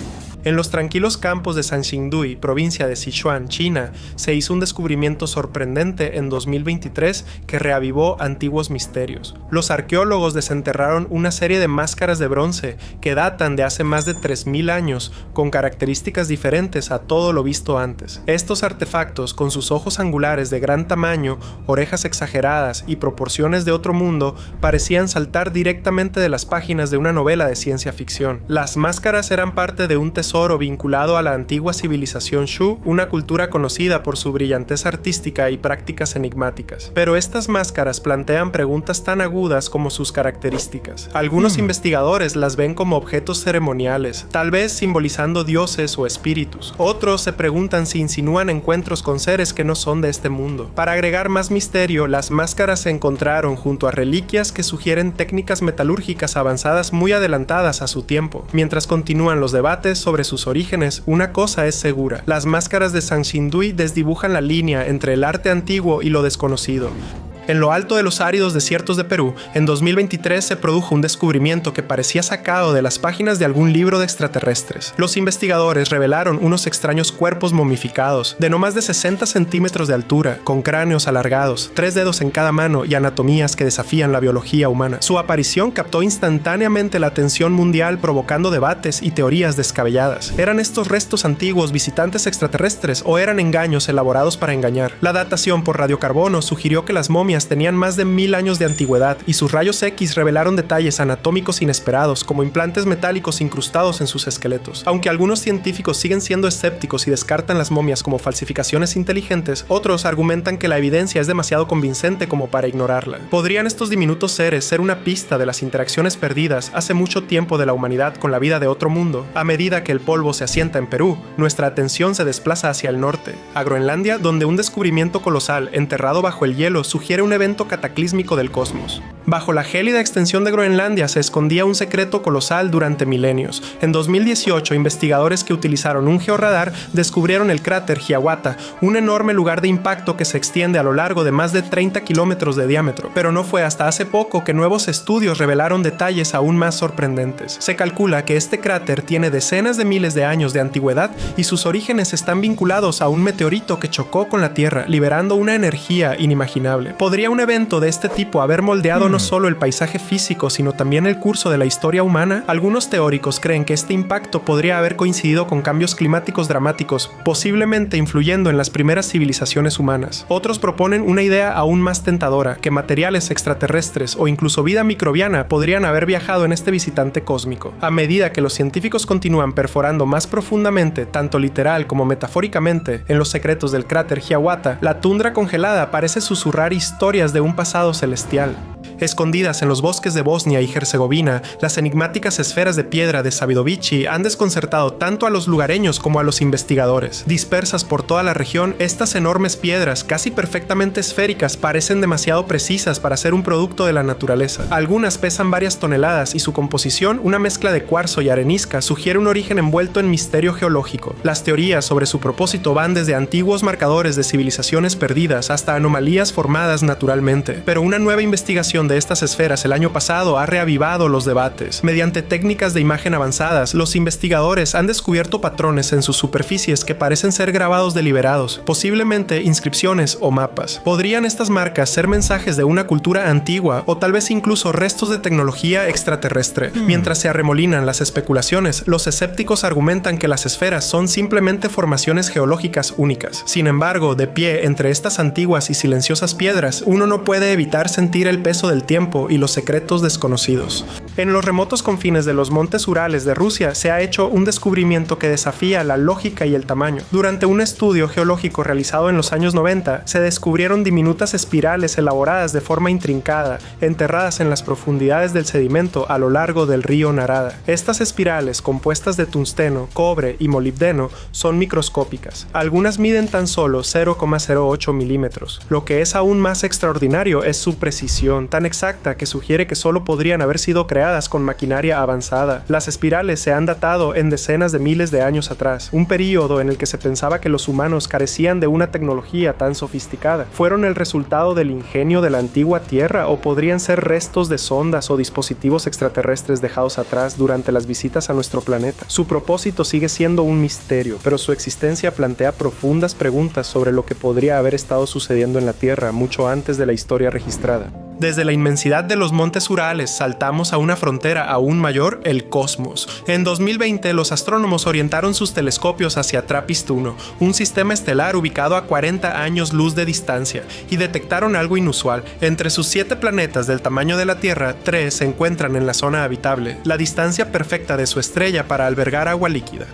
En los tranquilos campos de Sanxingdui, provincia de Sichuan, China, se hizo un descubrimiento sorprendente en 2023 que reavivó antiguos misterios. Los arqueólogos desenterraron una serie de máscaras de bronce que datan de hace más de 3000 años, con características diferentes a todo lo visto antes. Estos artefactos, con sus ojos angulares de gran tamaño, orejas exageradas y proporciones de otro mundo, parecían saltar directamente de las páginas de una novela de ciencia ficción. Las máscaras eran parte de un tesoro vinculado a la antigua civilización Shu, una cultura conocida por su brillantez artística y prácticas enigmáticas. Pero estas máscaras plantean preguntas tan agudas como sus características. Algunos investigadores las ven como objetos ceremoniales, tal vez simbolizando dioses o espíritus. Otros se preguntan si insinúan encuentros con seres que no son de este mundo. Para agregar más misterio, las máscaras se encontraron junto a reliquias que sugieren técnicas metalúrgicas avanzadas muy adelantadas a su tiempo. Mientras continúan los debates sobre sus orígenes, una cosa es segura: las máscaras de Sanxingdui desdibujan la línea entre el arte antiguo y lo desconocido. En lo alto de los áridos desiertos de Perú, en 2023 se produjo un descubrimiento que parecía sacado de las páginas de algún libro de extraterrestres. Los investigadores revelaron unos extraños cuerpos momificados, de no más de 60 centímetros de altura, con cráneos alargados, 3 dedos en cada mano y anatomías que desafían la biología humana. Su aparición captó instantáneamente la atención mundial, provocando debates y teorías descabelladas. ¿Eran estos restos antiguos visitantes extraterrestres o eran engaños elaborados para engañar? La datación por radiocarbono sugirió que las momias tenían más de 1000 años de antigüedad y sus rayos X revelaron detalles anatómicos inesperados, como implantes metálicos incrustados en sus esqueletos. Aunque algunos científicos siguen siendo escépticos y descartan las momias como falsificaciones inteligentes, otros argumentan que la evidencia es demasiado convincente como para ignorarla. ¿Podrían estos diminutos seres ser una pista de las interacciones perdidas hace mucho tiempo de la humanidad con la vida de otro mundo? A medida que el polvo se asienta en Perú, nuestra atención se desplaza hacia el norte, a Groenlandia, donde un descubrimiento colosal enterrado bajo el hielo sugiere un evento cataclísmico del cosmos. Bajo la gélida extensión de Groenlandia se escondía un secreto colosal durante milenios. En 2018, investigadores que utilizaron un georradar descubrieron el cráter Hiawatha, un enorme lugar de impacto que se extiende a lo largo de más de 30 kilómetros de diámetro. Pero no fue hasta hace poco que nuevos estudios revelaron detalles aún más sorprendentes. Se calcula que este cráter tiene decenas de miles de años de antigüedad y sus orígenes están vinculados a un meteorito que chocó con la Tierra, liberando una energía inimaginable. ¿Podría un evento de este tipo haber moldeado no solo el paisaje físico, sino también el curso de la historia humana? Algunos teóricos creen que este impacto podría haber coincidido con cambios climáticos dramáticos, posiblemente influyendo en las primeras civilizaciones humanas. Otros proponen una idea aún más tentadora, que materiales extraterrestres o incluso vida microbiana podrían haber viajado en este visitante cósmico. A medida que los científicos continúan perforando más profundamente, tanto literal como metafóricamente, en los secretos del cráter Hiawatha, la tundra congelada parece susurrar historias de un pasado celestial. Escondidas en los bosques de Bosnia y Herzegovina, las enigmáticas esferas de piedra de Savidovici han desconcertado tanto a los lugareños como a los investigadores. Dispersas por toda la región, estas enormes piedras, casi perfectamente esféricas, parecen demasiado precisas para ser un producto de la naturaleza. Algunas pesan varias toneladas y su composición, una mezcla de cuarzo y arenisca, sugiere un origen envuelto en misterio geológico. Las teorías sobre su propósito van desde antiguos marcadores de civilizaciones perdidas hasta anomalías formadas naturalmente. Pero una nueva investigación de estas esferas el año pasado ha reavivado los debates. Mediante técnicas de imagen avanzadas, los investigadores han descubierto patrones en sus superficies que parecen ser grabados deliberados, posiblemente inscripciones o mapas. ¿Podrían estas marcas ser mensajes de una cultura antigua o tal vez incluso restos de tecnología extraterrestre? Mientras se arremolinan las especulaciones, los escépticos argumentan que las esferas son simplemente formaciones geológicas únicas. Sin embargo, de pie entre estas antiguas y silenciosas piedras, uno no puede evitar sentir el peso del tiempo y los secretos desconocidos. En los remotos confines de los montes Urales de Rusia se ha hecho un descubrimiento que desafía la lógica y el tamaño. Durante un estudio geológico realizado en los años 90, se descubrieron diminutas espirales elaboradas de forma intrincada, enterradas en las profundidades del sedimento a lo largo del río Narada. Estas espirales, compuestas de tungsteno, cobre y molibdeno, son microscópicas. Algunas miden tan solo 0,08 milímetros. Lo que es aún más extraordinario es su precisión, tan exacta que sugiere que solo podrían haber sido creadas con maquinaria avanzada. Las espirales se han datado en decenas de miles de años atrás, un período en el que se pensaba que los humanos carecían de una tecnología tan sofisticada. ¿Fueron el resultado del ingenio de la antigua Tierra o podrían ser restos de sondas o dispositivos extraterrestres dejados atrás durante las visitas a nuestro planeta? Su propósito sigue siendo un misterio, pero su existencia plantea profundas preguntas sobre lo que podría haber estado sucediendo en la Tierra mucho antes de la historia registrada. Desde la inmensidad de los montes Urales saltamos a una frontera aún mayor, el cosmos. En 2020, los astrónomos orientaron sus telescopios hacia TRAPPIST-1, un sistema estelar ubicado a 40 años luz de distancia, y detectaron algo inusual. Entre sus 7 planetas del tamaño de la Tierra, 3 se encuentran en la zona habitable, la distancia perfecta de su estrella para albergar agua líquida.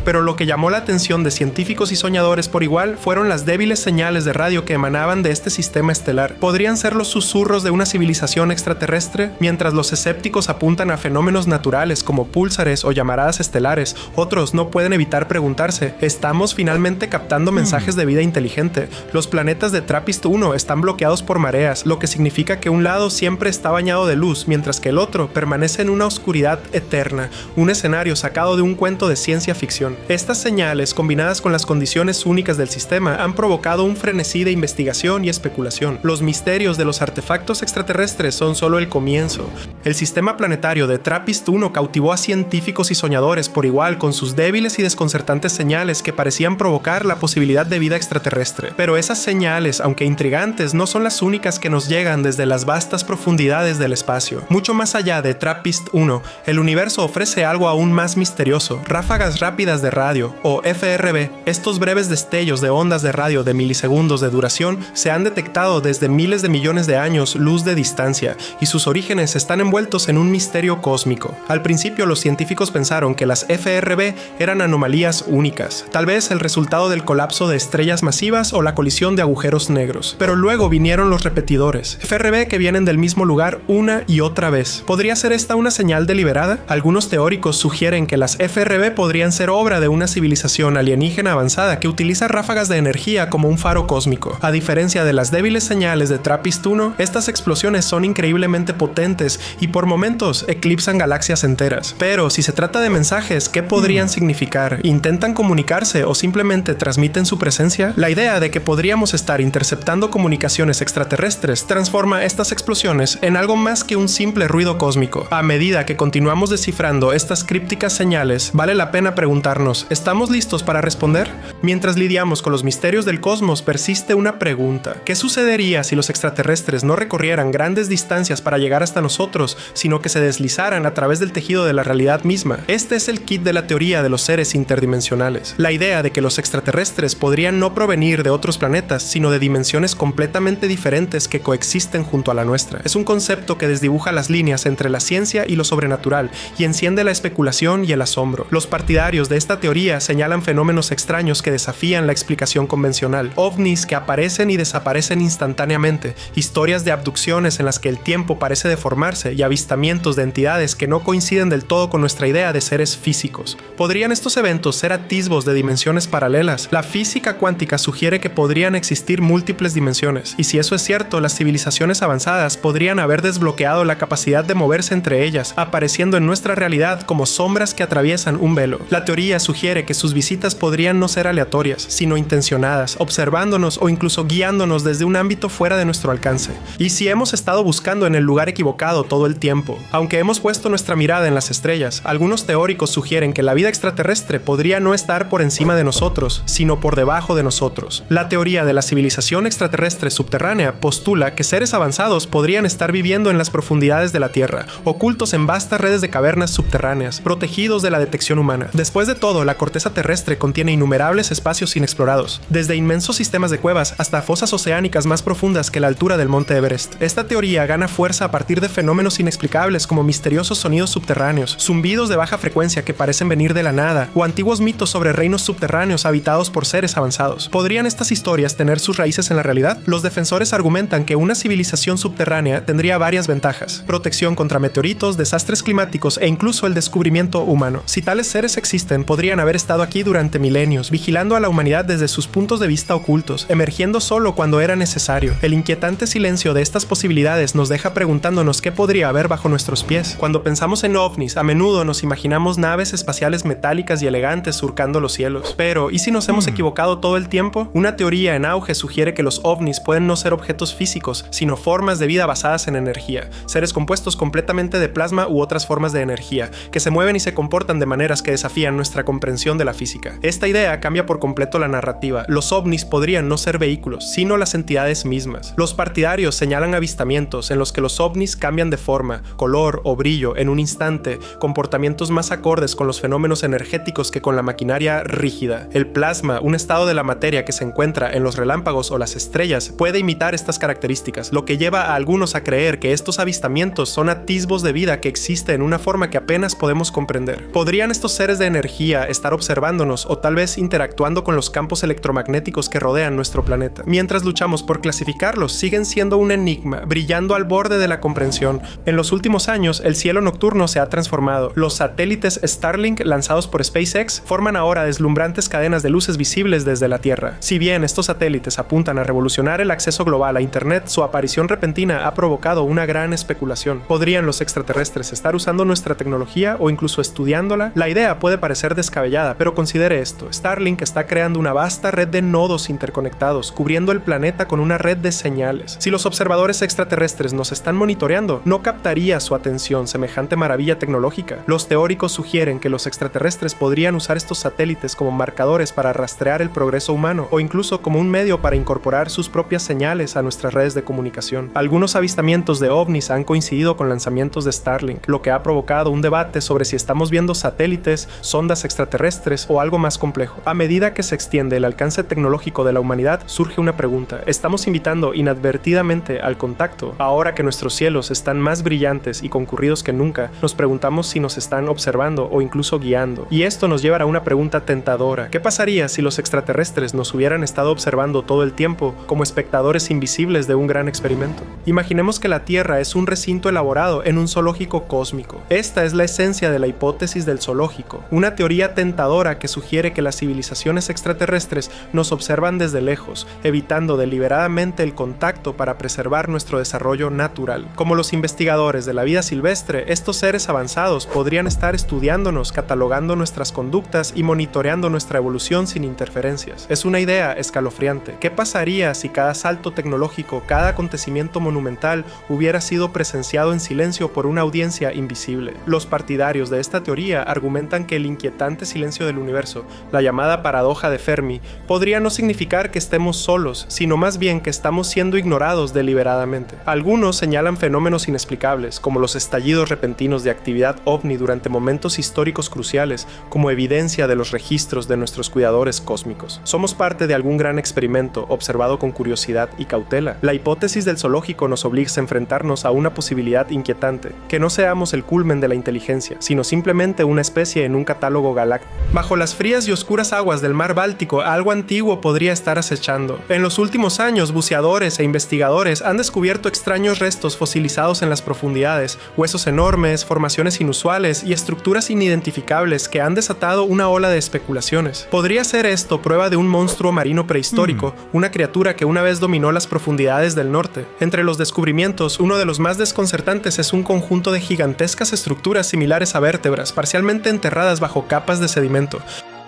Pero lo que llamó la atención de científicos y soñadores por igual fueron las débiles señales de radio que emanaban de este sistema estelar. ¿Podrían ser los susurros de una civilización extraterrestre? Mientras los escépticos apuntan a fenómenos naturales como púlsares o llamaradas estelares, otros no pueden evitar preguntarse, ¿estamos finalmente captando mensajes de vida inteligente? Los planetas de TRAPPIST-1 están bloqueados por mareas, lo que significa que un lado siempre está bañado de luz, mientras que el otro permanece en una oscuridad eterna, un escenario sacado de un cuento de ciencia ficción. Estas señales, combinadas con las condiciones únicas del sistema, han provocado un frenesí de investigación y especulación. Los misterios de los artefactos extraterrestres son solo el comienzo. El sistema planetario de TRAPPIST-1 cautivó a científicos y soñadores por igual con sus débiles y desconcertantes señales que parecían provocar la posibilidad de vida extraterrestre. Pero esas señales, aunque intrigantes, no son las únicas que nos llegan desde las vastas profundidades del espacio. Mucho más allá de TRAPPIST-1, el universo ofrece algo aún más misterioso: ráfagas rápidas de radio, o FRB. Estos breves destellos de ondas de radio de milisegundos de duración se han detectado desde miles de millones de años luz de distancia, y sus orígenes están envueltos en un misterio cósmico. Al principio, los científicos pensaron que las FRB eran anomalías únicas, tal vez el resultado del colapso de estrellas masivas o la colisión de agujeros negros. Pero luego vinieron los repetidores, FRB que vienen del mismo lugar una y otra vez. ¿Podría ser esta una señal deliberada? Algunos teóricos sugieren que las FRB podrían ser obra de una civilización alienígena avanzada que utiliza ráfagas de energía como un faro cósmico. A diferencia de las débiles señales de TRAPPIST-1, estas explosiones son increíblemente potentes y por momentos eclipsan galaxias enteras. Pero si se trata de mensajes, ¿qué podrían significar? ¿Intentan comunicarse o simplemente transmiten su presencia? La idea de que podríamos estar interceptando comunicaciones extraterrestres transforma estas explosiones en algo más que un simple ruido cósmico. A medida que continuamos descifrando estas crípticas señales, vale la pena preguntarnos, ¿estamos listos para responder? Mientras lidiamos con los misterios del cosmos, persiste una pregunta. ¿Qué sucedería si los extraterrestres no recorrieran grandes distancias para llegar hasta nosotros, sino que se deslizaran a través del tejido de la realidad misma? Este es el kit de la teoría de los seres interdimensionales. La idea de que los extraterrestres podrían no provenir de otros planetas, sino de dimensiones completamente diferentes que coexisten junto a la nuestra. Es un concepto que desdibuja las líneas entre la ciencia y lo sobrenatural y enciende la especulación y el asombro. Los partidarios de esta teoría señalan fenómenos extraños que desafían la explicación convencional, ovnis que aparecen y desaparecen instantáneamente, historias de abducciones en las que el tiempo parece deformarse y avistamientos de entidades que no coinciden del todo con nuestra idea de seres físicos. ¿Podrían estos eventos ser atisbos de dimensiones paralelas? La física cuántica sugiere que podrían existir múltiples dimensiones, y si eso es cierto, las civilizaciones avanzadas podrían haber desbloqueado la capacidad de moverse entre ellas, apareciendo en nuestra realidad como sombras que atraviesan un velo. La teoría sugiere que sus visitas podrían no ser aleatorias, sino intencionadas, observándonos o incluso guiándonos desde un ámbito fuera de nuestro alcance. ¿Y si hemos estado buscando en el lugar equivocado todo el tiempo? Aunque hemos puesto nuestra mirada en las estrellas, algunos teóricos sugieren que la vida extraterrestre podría no estar por encima de nosotros, sino por debajo de nosotros. La teoría de la civilización extraterrestre subterránea postula que seres avanzados podrían estar viviendo en las profundidades de la Tierra, ocultos en vastas redes de cavernas subterráneas, protegidos de la detección humana. Después de todo, la corteza terrestre contiene innumerables espacios inexplorados, desde inmensos sistemas de cuevas hasta fosas oceánicas más profundas que la altura del monte Everest. Esta teoría gana fuerza a partir de fenómenos inexplicables como misteriosos sonidos subterráneos, zumbidos de baja frecuencia que parecen venir de la nada, o antiguos mitos sobre reinos subterráneos habitados por seres avanzados. ¿Podrían estas historias tener sus raíces en la realidad? Los defensores argumentan que una civilización subterránea tendría varias ventajas: protección contra meteoritos, desastres climáticos e incluso el descubrimiento humano. Si tales seres existen, podrían haber estado aquí durante milenios, vigilando a la humanidad desde sus puntos de vista ocultos, emergiendo solo cuando era necesario. El inquietante silencio de estas posibilidades nos deja preguntándonos qué podría haber bajo nuestros pies. Cuando pensamos en ovnis, a menudo nos imaginamos naves espaciales metálicas y elegantes surcando los cielos. Pero, ¿y si nos hemos equivocado todo el tiempo? Una teoría en auge sugiere que los ovnis pueden no ser objetos físicos, sino formas de vida basadas en energía, seres compuestos completamente de plasma u otras formas de energía, que se mueven y se comportan de maneras que desafían nuestra comprensión de la física. Esta idea cambia por completo la narrativa. Los ovnis podrían no ser vehículos, sino las entidades mismas. Los partidarios señalan avistamientos en los que los ovnis cambian de forma, color o brillo en un instante, comportamientos más acordes con los fenómenos energéticos que con la maquinaria rígida. El plasma, un estado de la materia que se encuentra en los relámpagos o las estrellas, puede imitar estas características, lo que lleva a algunos a creer que estos avistamientos son atisbos de vida que existe en una forma que apenas podemos comprender. ¿Podrían estos seres de energía estar observándonos o tal vez interactuando con los campos electromagnéticos que rodean nuestro planeta? Mientras luchamos por clasificarlos, siguen siendo un enigma, brillando al borde de la comprensión. En los últimos años, el cielo nocturno se ha transformado. Los satélites Starlink lanzados por SpaceX forman ahora deslumbrantes cadenas de luces visibles desde la Tierra. Si bien estos satélites apuntan a revolucionar el acceso global a Internet, su aparición repentina ha provocado una gran especulación. ¿Podrían los extraterrestres estar usando nuestra tecnología o incluso estudiándola? La idea puede parecer descabellada, pero considere esto. Starlink está creando una vasta red de nodos interconectados, cubriendo el planeta con una red de señales. Si los observadores extraterrestres nos están monitoreando, ¿no captaría su atención semejante maravilla tecnológica? Los teóricos sugieren que los extraterrestres podrían usar estos satélites como marcadores para rastrear el progreso humano, o incluso como un medio para incorporar sus propias señales a nuestras redes de comunicación. Algunos avistamientos de ovnis han coincidido con lanzamientos de Starlink, lo que ha provocado un debate sobre si estamos viendo satélites, sondas extraterrestres o algo más complejo. A medida que se extiende el alcance tecnológico de la humanidad, surge una pregunta. ¿Estamos invitando inadvertidamente al contacto? Ahora que nuestros cielos están más brillantes y concurridos que nunca, nos preguntamos si nos están observando o incluso guiando. Y esto nos lleva a una pregunta tentadora. ¿Qué pasaría si los extraterrestres nos hubieran estado observando todo el tiempo como espectadores invisibles de un gran experimento? Imaginemos que la Tierra es un recinto elaborado en un zoológico cósmico. Esta es la esencia de la hipótesis del zoológico, una teoría tentadora que sugiere que las civilizaciones extraterrestres nos observan desde lejos, evitando deliberadamente el contacto para preservar nuestro desarrollo natural. Como los investigadores de la vida silvestre, estos seres avanzados podrían estar estudiándonos, catalogando nuestras conductas y monitoreando nuestra evolución sin interferencias. Es una idea escalofriante. ¿Qué pasaría si cada salto tecnológico, cada acontecimiento monumental hubiera sido presenciado en silencio por una audiencia invisible? Los partidarios de esta teoría argumentan que el inquietante silencio del universo, la llamada paradoja de Fermi, podría no significar que estemos solos, sino más bien que estamos siendo ignorados deliberadamente. Algunos señalan fenómenos inexplicables, como los estallidos repentinos de actividad ovni durante momentos históricos cruciales, como evidencia de los registros de nuestros cuidadores cósmicos. Somos parte de algún gran experimento observado con curiosidad y cautela. La hipótesis del zoológico nos obliga a enfrentarnos a una posibilidad inquietante, que no seamos el culmen de la inteligencia, sino simplemente una especie en un catálogo galáctico. Bajo las frías y oscuras aguas del mar Báltico, algo antiguo podría estar acechando. En los últimos años, buceadores e investigadores han descubierto extraños restos fosilizados en las profundidades, huesos enormes, formaciones inusuales y estructuras inidentificables que han desatado una ola de especulaciones. ¿Podría ser esto prueba de un monstruo marino prehistórico, una criatura que una vez dominó las profundidades del norte? Entre los descubrimientos, uno de los más desconcertantes es un conjunto de gigantescas estructuras similares a vértebras, parcialmente enterradas bajo capas de sedimento.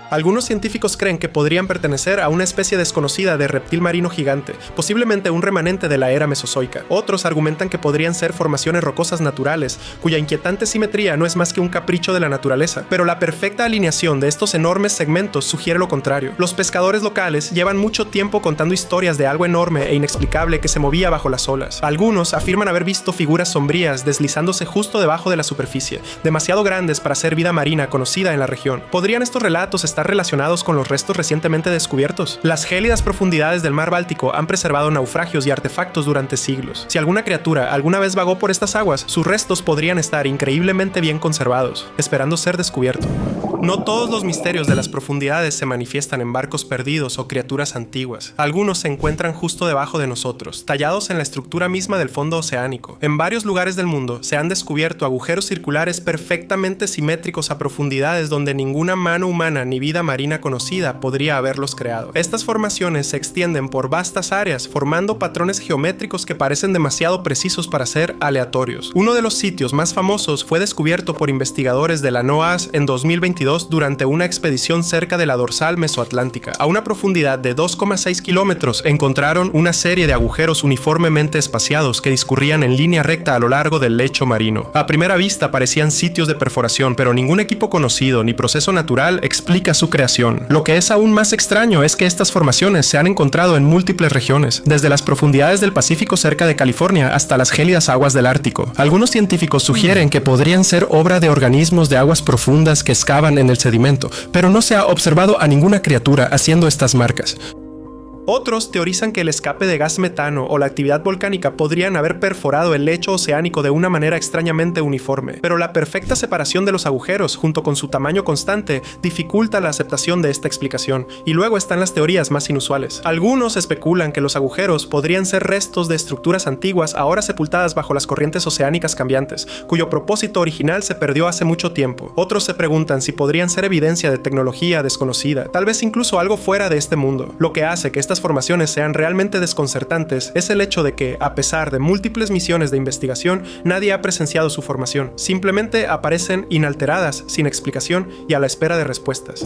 Algunos científicos creen que podrían pertenecer a una especie desconocida de reptil marino gigante, posiblemente un remanente de la era mesozoica. Otros argumentan que podrían ser formaciones rocosas naturales, cuya inquietante simetría no es más que un capricho de la naturaleza, pero la perfecta alineación de estos enormes segmentos sugiere lo contrario. Los pescadores locales llevan mucho tiempo contando historias de algo enorme e inexplicable que se movía bajo las olas. Algunos afirman haber visto figuras sombrías deslizándose justo debajo de la superficie, demasiado grandes para ser vida marina conocida en la región. ¿Podrían estos relatos estar relacionados con los restos recientemente descubiertos? Las gélidas profundidades del mar Báltico han preservado naufragios y artefactos durante siglos. Si alguna criatura alguna vez vagó por estas aguas, sus restos podrían estar increíblemente bien conservados, esperando ser descubiertos. No todos los misterios de las profundidades se manifiestan en barcos perdidos o criaturas antiguas. Algunos se encuentran justo debajo de nosotros, tallados en la estructura misma del fondo oceánico. En varios lugares del mundo se han descubierto agujeros circulares perfectamente simétricos a profundidades donde ninguna mano humana ni vida marina conocida podría haberlos creado. Estas formaciones se extienden por vastas áreas, formando patrones geométricos que parecen demasiado precisos para ser aleatorios. Uno de los sitios más famosos fue descubierto por investigadores de la NOAA en 2022 durante una expedición cerca de la dorsal mesoatlántica. A una profundidad de 2,6 kilómetros encontraron una serie de agujeros uniformemente espaciados que discurrían en línea recta a lo largo del lecho marino. A primera vista parecían sitios de perforación, pero ningún equipo conocido ni proceso natural explica su creación. Lo que es aún más extraño es que estas formaciones se han encontrado en múltiples regiones, desde las profundidades del Pacífico cerca de California hasta las gélidas aguas del Ártico. Algunos científicos sugieren que podrían ser obra de organismos de aguas profundas que excavan en el sedimento, pero no se ha observado a ninguna criatura haciendo estas marcas. Otros teorizan que el escape de gas metano o la actividad volcánica podrían haber perforado el lecho oceánico de una manera extrañamente uniforme, pero la perfecta separación de los agujeros, junto con su tamaño constante, dificulta la aceptación de esta explicación, y luego están las teorías más inusuales. Algunos especulan que los agujeros podrían ser restos de estructuras antiguas ahora sepultadas bajo las corrientes oceánicas cambiantes, cuyo propósito original se perdió hace mucho tiempo. Otros se preguntan si podrían ser evidencia de tecnología desconocida, tal vez incluso algo fuera de este mundo. Lo que hace que estas formaciones sean realmente desconcertantes es el hecho de que, a pesar de múltiples misiones de investigación, nadie ha presenciado su formación. Simplemente aparecen inalteradas, sin explicación y a la espera de respuestas.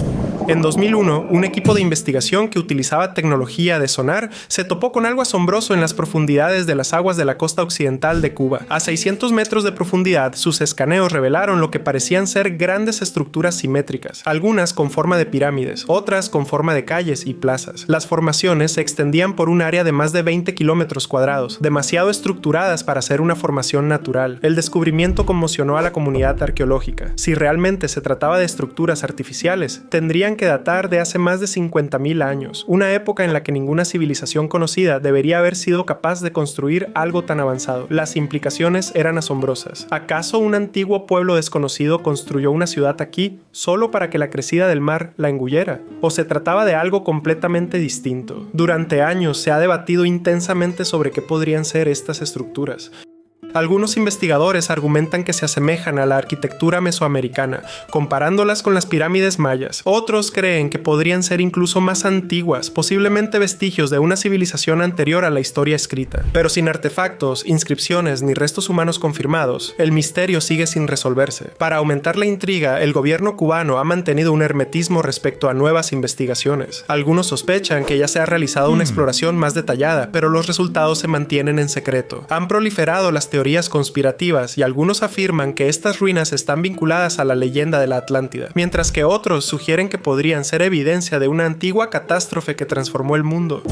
En 2001, un equipo de investigación que utilizaba tecnología de sonar se topó con algo asombroso en las profundidades de las aguas de la costa occidental de Cuba. A 600 metros de profundidad, sus escaneos revelaron lo que parecían ser grandes estructuras simétricas, algunas con forma de pirámides, otras con forma de calles y plazas. Las formaciones se extendían por un área de más de 20 kilómetros cuadrados, demasiado estructuradas para ser una formación natural. El descubrimiento conmocionó a la comunidad arqueológica. Si realmente se trataba de estructuras artificiales, tendrían que datar de hace más de 50.000 años, una época en la que ninguna civilización conocida debería haber sido capaz de construir algo tan avanzado. Las implicaciones eran asombrosas. ¿Acaso un antiguo pueblo desconocido construyó una ciudad aquí solo para que la crecida del mar la engullera? ¿O se trataba de algo completamente distinto? Durante años se ha debatido intensamente sobre qué podrían ser estas estructuras. Algunos investigadores argumentan que se asemejan a la arquitectura mesoamericana, comparándolas con las pirámides mayas. Otros creen que podrían ser incluso más antiguas, posiblemente vestigios de una civilización anterior a la historia escrita. Pero sin artefactos, inscripciones ni restos humanos confirmados, el misterio sigue sin resolverse. Para aumentar la intriga, el gobierno cubano ha mantenido un hermetismo respecto a nuevas investigaciones. Algunos sospechan que ya se ha realizado una exploración más detallada, pero los resultados se mantienen en secreto. Han proliferado las teorías conspirativas y algunos afirman que estas ruinas están vinculadas a la leyenda de la Atlántida, mientras que otros sugieren que podrían ser evidencia de una antigua catástrofe que transformó el mundo.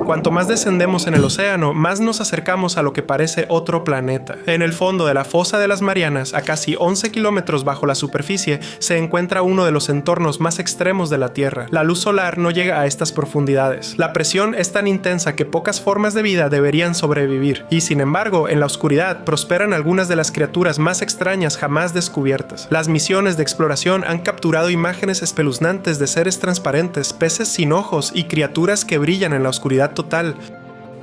Cuanto más descendemos en el océano, más nos acercamos a lo que parece otro planeta. En el fondo de la fosa de las Marianas, a casi 11 kilómetros bajo la superficie, se encuentra uno de los entornos más extremos de la Tierra. La luz solar no llega a estas profundidades. La presión es tan intensa que pocas formas de vida deberían sobrevivir, y sin embargo, en la oscuridad prosperan algunas de las criaturas más extrañas jamás descubiertas. Las misiones de exploración han capturado imágenes espeluznantes de seres transparentes, peces sin ojos y criaturas que brillan en la oscuridad total.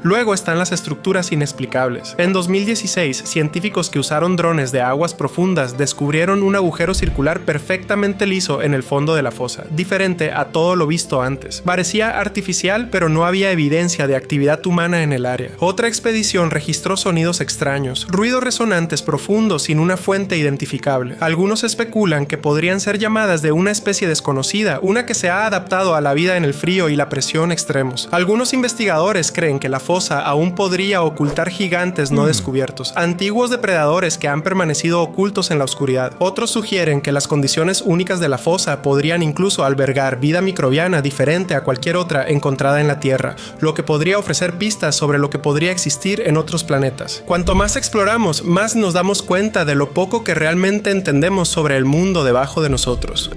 Luego están las estructuras inexplicables. En 2016, científicos que usaron drones de aguas profundas descubrieron un agujero circular perfectamente liso en el fondo de la fosa, diferente a todo lo visto antes. Parecía artificial, pero no había evidencia de actividad humana en el área. Otra expedición registró sonidos extraños, ruidos resonantes profundos sin una fuente identificable. Algunos especulan que podrían ser llamadas de una especie desconocida, una que se ha adaptado a la vida en el frío y la presión extremos. Algunos investigadores creen que la fosa aún podría ocultar gigantes no descubiertos, antiguos depredadores que han permanecido ocultos en la oscuridad. Otros sugieren que las condiciones únicas de la fosa podrían incluso albergar vida microbiana diferente a cualquier otra encontrada en la Tierra, lo que podría ofrecer pistas sobre lo que podría existir en otros planetas. Cuanto más exploramos, más nos damos cuenta de lo poco que realmente entendemos sobre el mundo debajo de nosotros.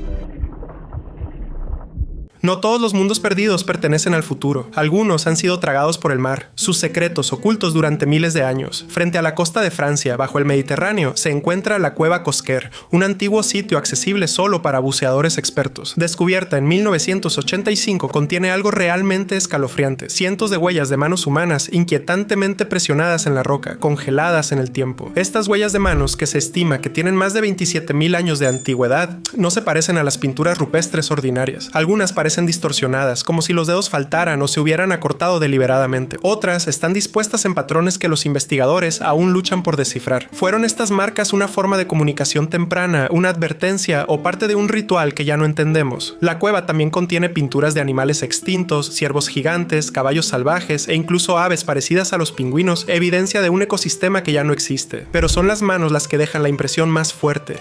No todos los mundos perdidos pertenecen al futuro. Algunos han sido tragados por el mar, sus secretos ocultos durante miles de años. Frente a la costa de Francia, bajo el Mediterráneo, se encuentra la cueva Cosquer, un antiguo sitio accesible solo para buceadores expertos. Descubierta en 1985, contiene algo realmente escalofriante: cientos de huellas de manos humanas inquietantemente presionadas en la roca, congeladas en el tiempo. Estas huellas de manos, que se estima que tienen más de 27.000 años de antigüedad, no se parecen a las pinturas rupestres ordinarias. Algunas parecen distorsionadas, como si los dedos faltaran o se hubieran acortado deliberadamente. Otras están dispuestas en patrones que los investigadores aún luchan por descifrar. ¿Fueron estas marcas una forma de comunicación temprana, una advertencia o parte de un ritual que ya no entendemos? La cueva también contiene pinturas de animales extintos, ciervos gigantes, caballos salvajes e incluso aves parecidas a los pingüinos, evidencia de un ecosistema que ya no existe. Pero son las manos las que dejan la impresión más fuerte.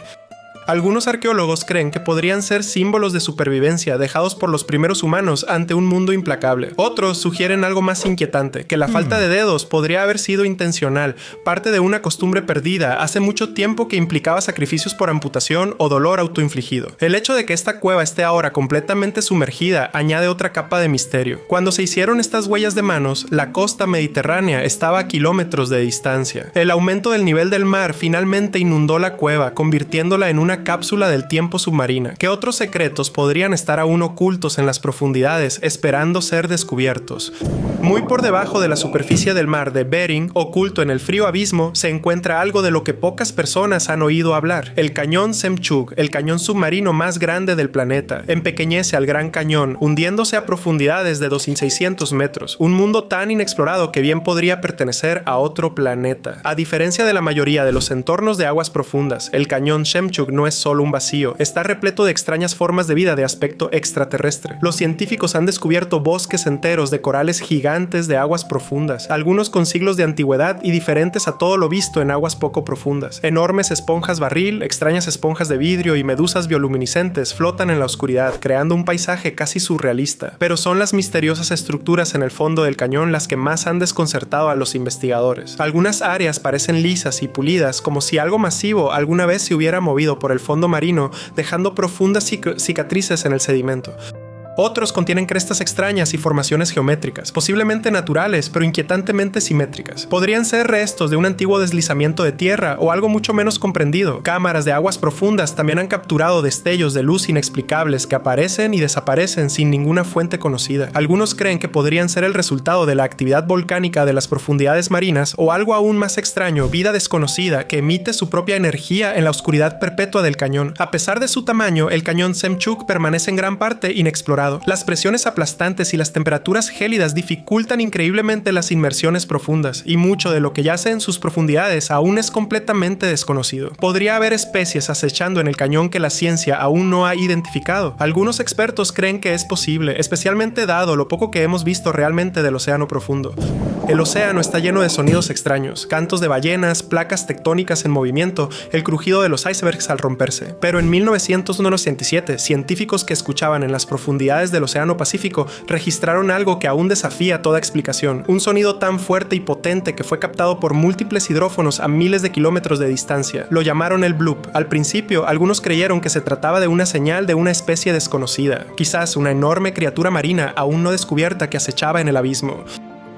Algunos arqueólogos creen que podrían ser símbolos de supervivencia dejados por los primeros humanos ante un mundo implacable. Otros sugieren algo más inquietante: que la falta de dedos podría haber sido intencional, parte de una costumbre perdida hace mucho tiempo que implicaba sacrificios por amputación o dolor autoinfligido. El hecho de que esta cueva esté ahora completamente sumergida añade otra capa de misterio. Cuando se hicieron estas huellas de manos, la costa mediterránea estaba a kilómetros de distancia. El aumento del nivel del mar finalmente inundó la cueva, convirtiéndola en una cápsula del tiempo submarina. ¿Qué otros secretos podrían estar aún ocultos en las profundidades, esperando ser descubiertos? Muy por debajo de la superficie del mar de Bering, oculto en el frío abismo, se encuentra algo de lo que pocas personas han oído hablar: el cañón Semchug, el cañón submarino más grande del planeta. Empequeñece al Gran Cañón, hundiéndose a profundidades de 2.600 metros. Un mundo tan inexplorado que bien podría pertenecer a otro planeta. A diferencia de la mayoría de los entornos de aguas profundas, el cañón Semchug no es solo un vacío, está repleto de extrañas formas de vida de aspecto extraterrestre. Los científicos han descubierto bosques enteros de corales gigantes de aguas profundas, algunos con siglos de antigüedad y diferentes a todo lo visto en aguas poco profundas. Enormes esponjas barril, extrañas esponjas de vidrio y medusas bioluminiscentes flotan en la oscuridad, creando un paisaje casi surrealista. Pero son las misteriosas estructuras en el fondo del cañón las que más han desconcertado a los investigadores. Algunas áreas parecen lisas y pulidas, como si algo masivo alguna vez se hubiera movido por el fondo marino, dejando profundas cicatrices en el sedimento. Otros contienen crestas extrañas y formaciones geométricas, posiblemente naturales, pero inquietantemente simétricas. Podrían ser restos de un antiguo deslizamiento de tierra o algo mucho menos comprendido. Cámaras de aguas profundas también han capturado destellos de luz inexplicables que aparecen y desaparecen sin ninguna fuente conocida. Algunos creen que podrían ser el resultado de la actividad volcánica de las profundidades marinas o algo aún más extraño: vida desconocida que emite su propia energía en la oscuridad perpetua del cañón. A pesar de su tamaño, el cañón Semchug permanece en gran parte inexplorado. Las presiones aplastantes y las temperaturas gélidas dificultan increíblemente las inmersiones profundas, y mucho de lo que yace en sus profundidades aún es completamente desconocido. Podría haber especies acechando en el cañón que la ciencia aún no ha identificado. Algunos expertos creen que es posible, especialmente dado lo poco que hemos visto realmente del océano profundo. El océano está lleno de sonidos extraños: cantos de ballenas, placas tectónicas en movimiento, el crujido de los icebergs al romperse. Pero en 1997, científicos que escuchaban en las profundidades del Océano Pacífico registraron algo que aún desafía toda explicación: un sonido tan fuerte y potente que fue captado por múltiples hidrófonos a miles de kilómetros de distancia. Lo llamaron el bloop. Al principio, algunos creyeron que se trataba de una señal de una especie desconocida, quizás una enorme criatura marina aún no descubierta que acechaba en el abismo.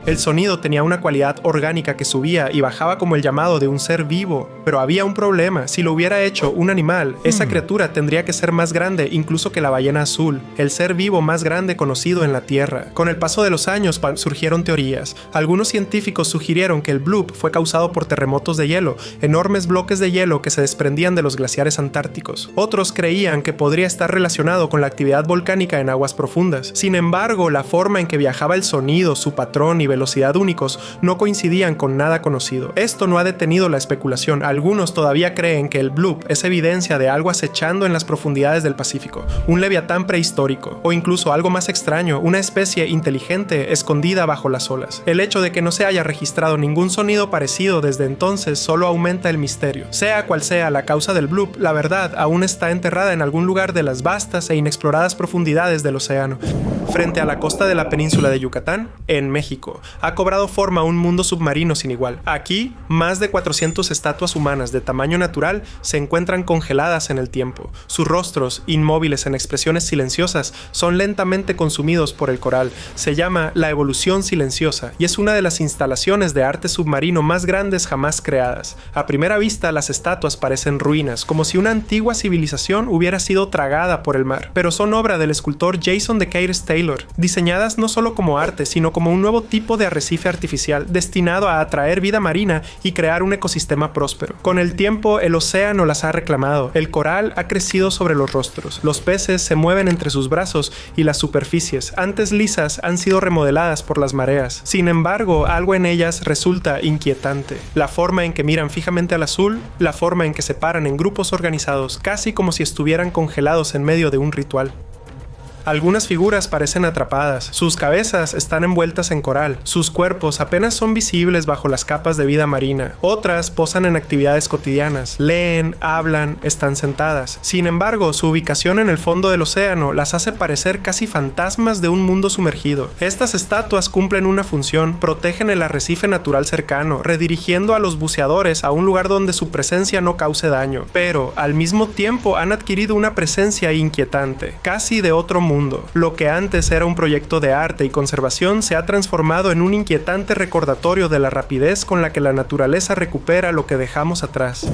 El sonido tenía una cualidad orgánica que subía y bajaba como el llamado de un ser vivo, pero había un problema: si lo hubiera hecho un animal, esa criatura tendría que ser más grande incluso que la ballena azul, el ser vivo más grande conocido en la Tierra. Con el paso de los años surgieron teorías. Algunos científicos sugirieron que el bloop fue causado por terremotos de hielo, enormes bloques de hielo que se desprendían de los glaciares antárticos. Otros creían que podría estar relacionado con la actividad volcánica en aguas profundas. Sin embargo, la forma en que viajaba el sonido, su patrón y velocidad únicos no coincidían con nada conocido. Esto no ha detenido la especulación. Algunos todavía creen que el bloop es evidencia de algo acechando en las profundidades del Pacífico, un leviatán prehistórico, o incluso algo más extraño, una especie inteligente escondida bajo las olas. El hecho de que no se haya registrado ningún sonido parecido desde entonces solo aumenta el misterio. Sea cual sea la causa del bloop, la verdad aún está enterrada en algún lugar de las vastas e inexploradas profundidades del océano, frente a la costa de la península de Yucatán, en México. ha cobrado forma un mundo submarino sin igual. Aquí, más de 400 estatuas humanas de tamaño natural se encuentran congeladas en el tiempo. Sus rostros, inmóviles en expresiones silenciosas, son lentamente consumidos por el coral. Se llama la evolución silenciosa y es una de las instalaciones de arte submarino más grandes jamás creadas. A primera vista, las estatuas parecen ruinas, como si una antigua civilización hubiera sido tragada por el mar, pero son obra del escultor Jason Decaires Taylor, diseñadas no solo como arte, sino como un nuevo tipo de arrecife artificial destinado a atraer vida marina y crear un ecosistema próspero. Con el tiempo, el océano las ha reclamado, el coral ha crecido sobre los rostros, los peces se mueven entre sus brazos y las superficies, antes lisas, han sido remodeladas por las mareas. Sin embargo, algo en ellas resulta inquietante. La forma en que miran fijamente al azul, la forma en que se paran en grupos organizados, casi como si estuvieran congelados en medio de un ritual. Algunas figuras parecen atrapadas, sus cabezas están envueltas en coral, sus cuerpos apenas son visibles bajo las capas de vida marina, otras posan en actividades cotidianas, leen, hablan, están sentadas. Sin embargo, su ubicación en el fondo del océano las hace parecer casi fantasmas de un mundo sumergido. Estas estatuas cumplen una función, protegen el arrecife natural cercano, redirigiendo a los buceadores a un lugar donde su presencia no cause daño, pero al mismo tiempo han adquirido una presencia inquietante, casi de otro mundo. Lo que antes era un proyecto de arte y conservación se ha transformado en un inquietante recordatorio de la rapidez con la que la naturaleza recupera lo que dejamos atrás.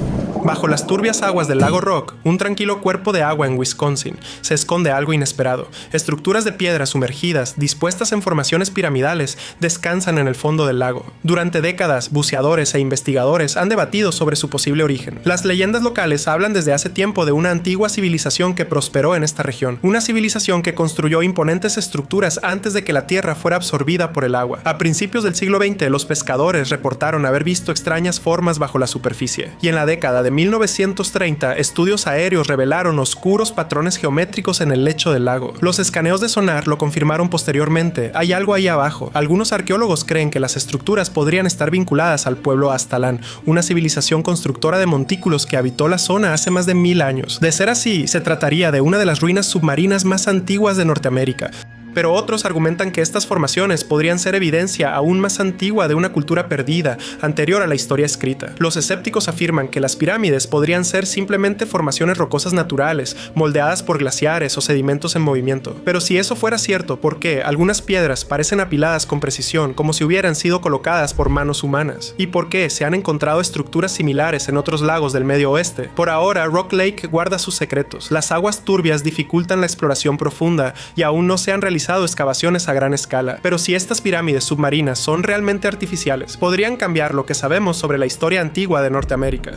Bajo las turbias aguas del lago Rock, un tranquilo cuerpo de agua en Wisconsin, se esconde algo inesperado. Estructuras de piedra sumergidas, dispuestas en formaciones piramidales, descansan en el fondo del lago. Durante décadas, buceadores e investigadores han debatido sobre su posible origen. Las leyendas locales hablan desde hace tiempo de una antigua civilización que prosperó en esta región, una civilización que construyó imponentes estructuras antes de que la tierra fuera absorbida por el agua. A principios del siglo XX, los pescadores reportaron haber visto extrañas formas bajo la superficie, y en la década de 1930, estudios aéreos revelaron oscuros patrones geométricos en el lecho del lago. Los escaneos de sonar lo confirmaron posteriormente. Hay algo ahí abajo. Algunos arqueólogos creen que las estructuras podrían estar vinculadas al pueblo Aztlán, una civilización constructora de montículos que habitó la zona hace más de 1000 años. De ser así, se trataría de una de las ruinas submarinas más antiguas de Norteamérica. Pero otros argumentan que estas formaciones podrían ser evidencia aún más antigua de una cultura perdida, anterior a la historia escrita. Los escépticos afirman que las pirámides podrían ser simplemente formaciones rocosas naturales, moldeadas por glaciares o sedimentos en movimiento. Pero si eso fuera cierto, ¿por qué algunas piedras parecen apiladas con precisión, como si hubieran sido colocadas por manos humanas? ¿Y por qué se han encontrado estructuras similares en otros lagos del Medio Oeste? Por ahora, Rock Lake guarda sus secretos. Las aguas turbias dificultan la exploración profunda y aún no se han realizado excavaciones a gran escala, pero si estas pirámides submarinas son realmente artificiales, podrían cambiar lo que sabemos sobre la historia antigua de Norteamérica.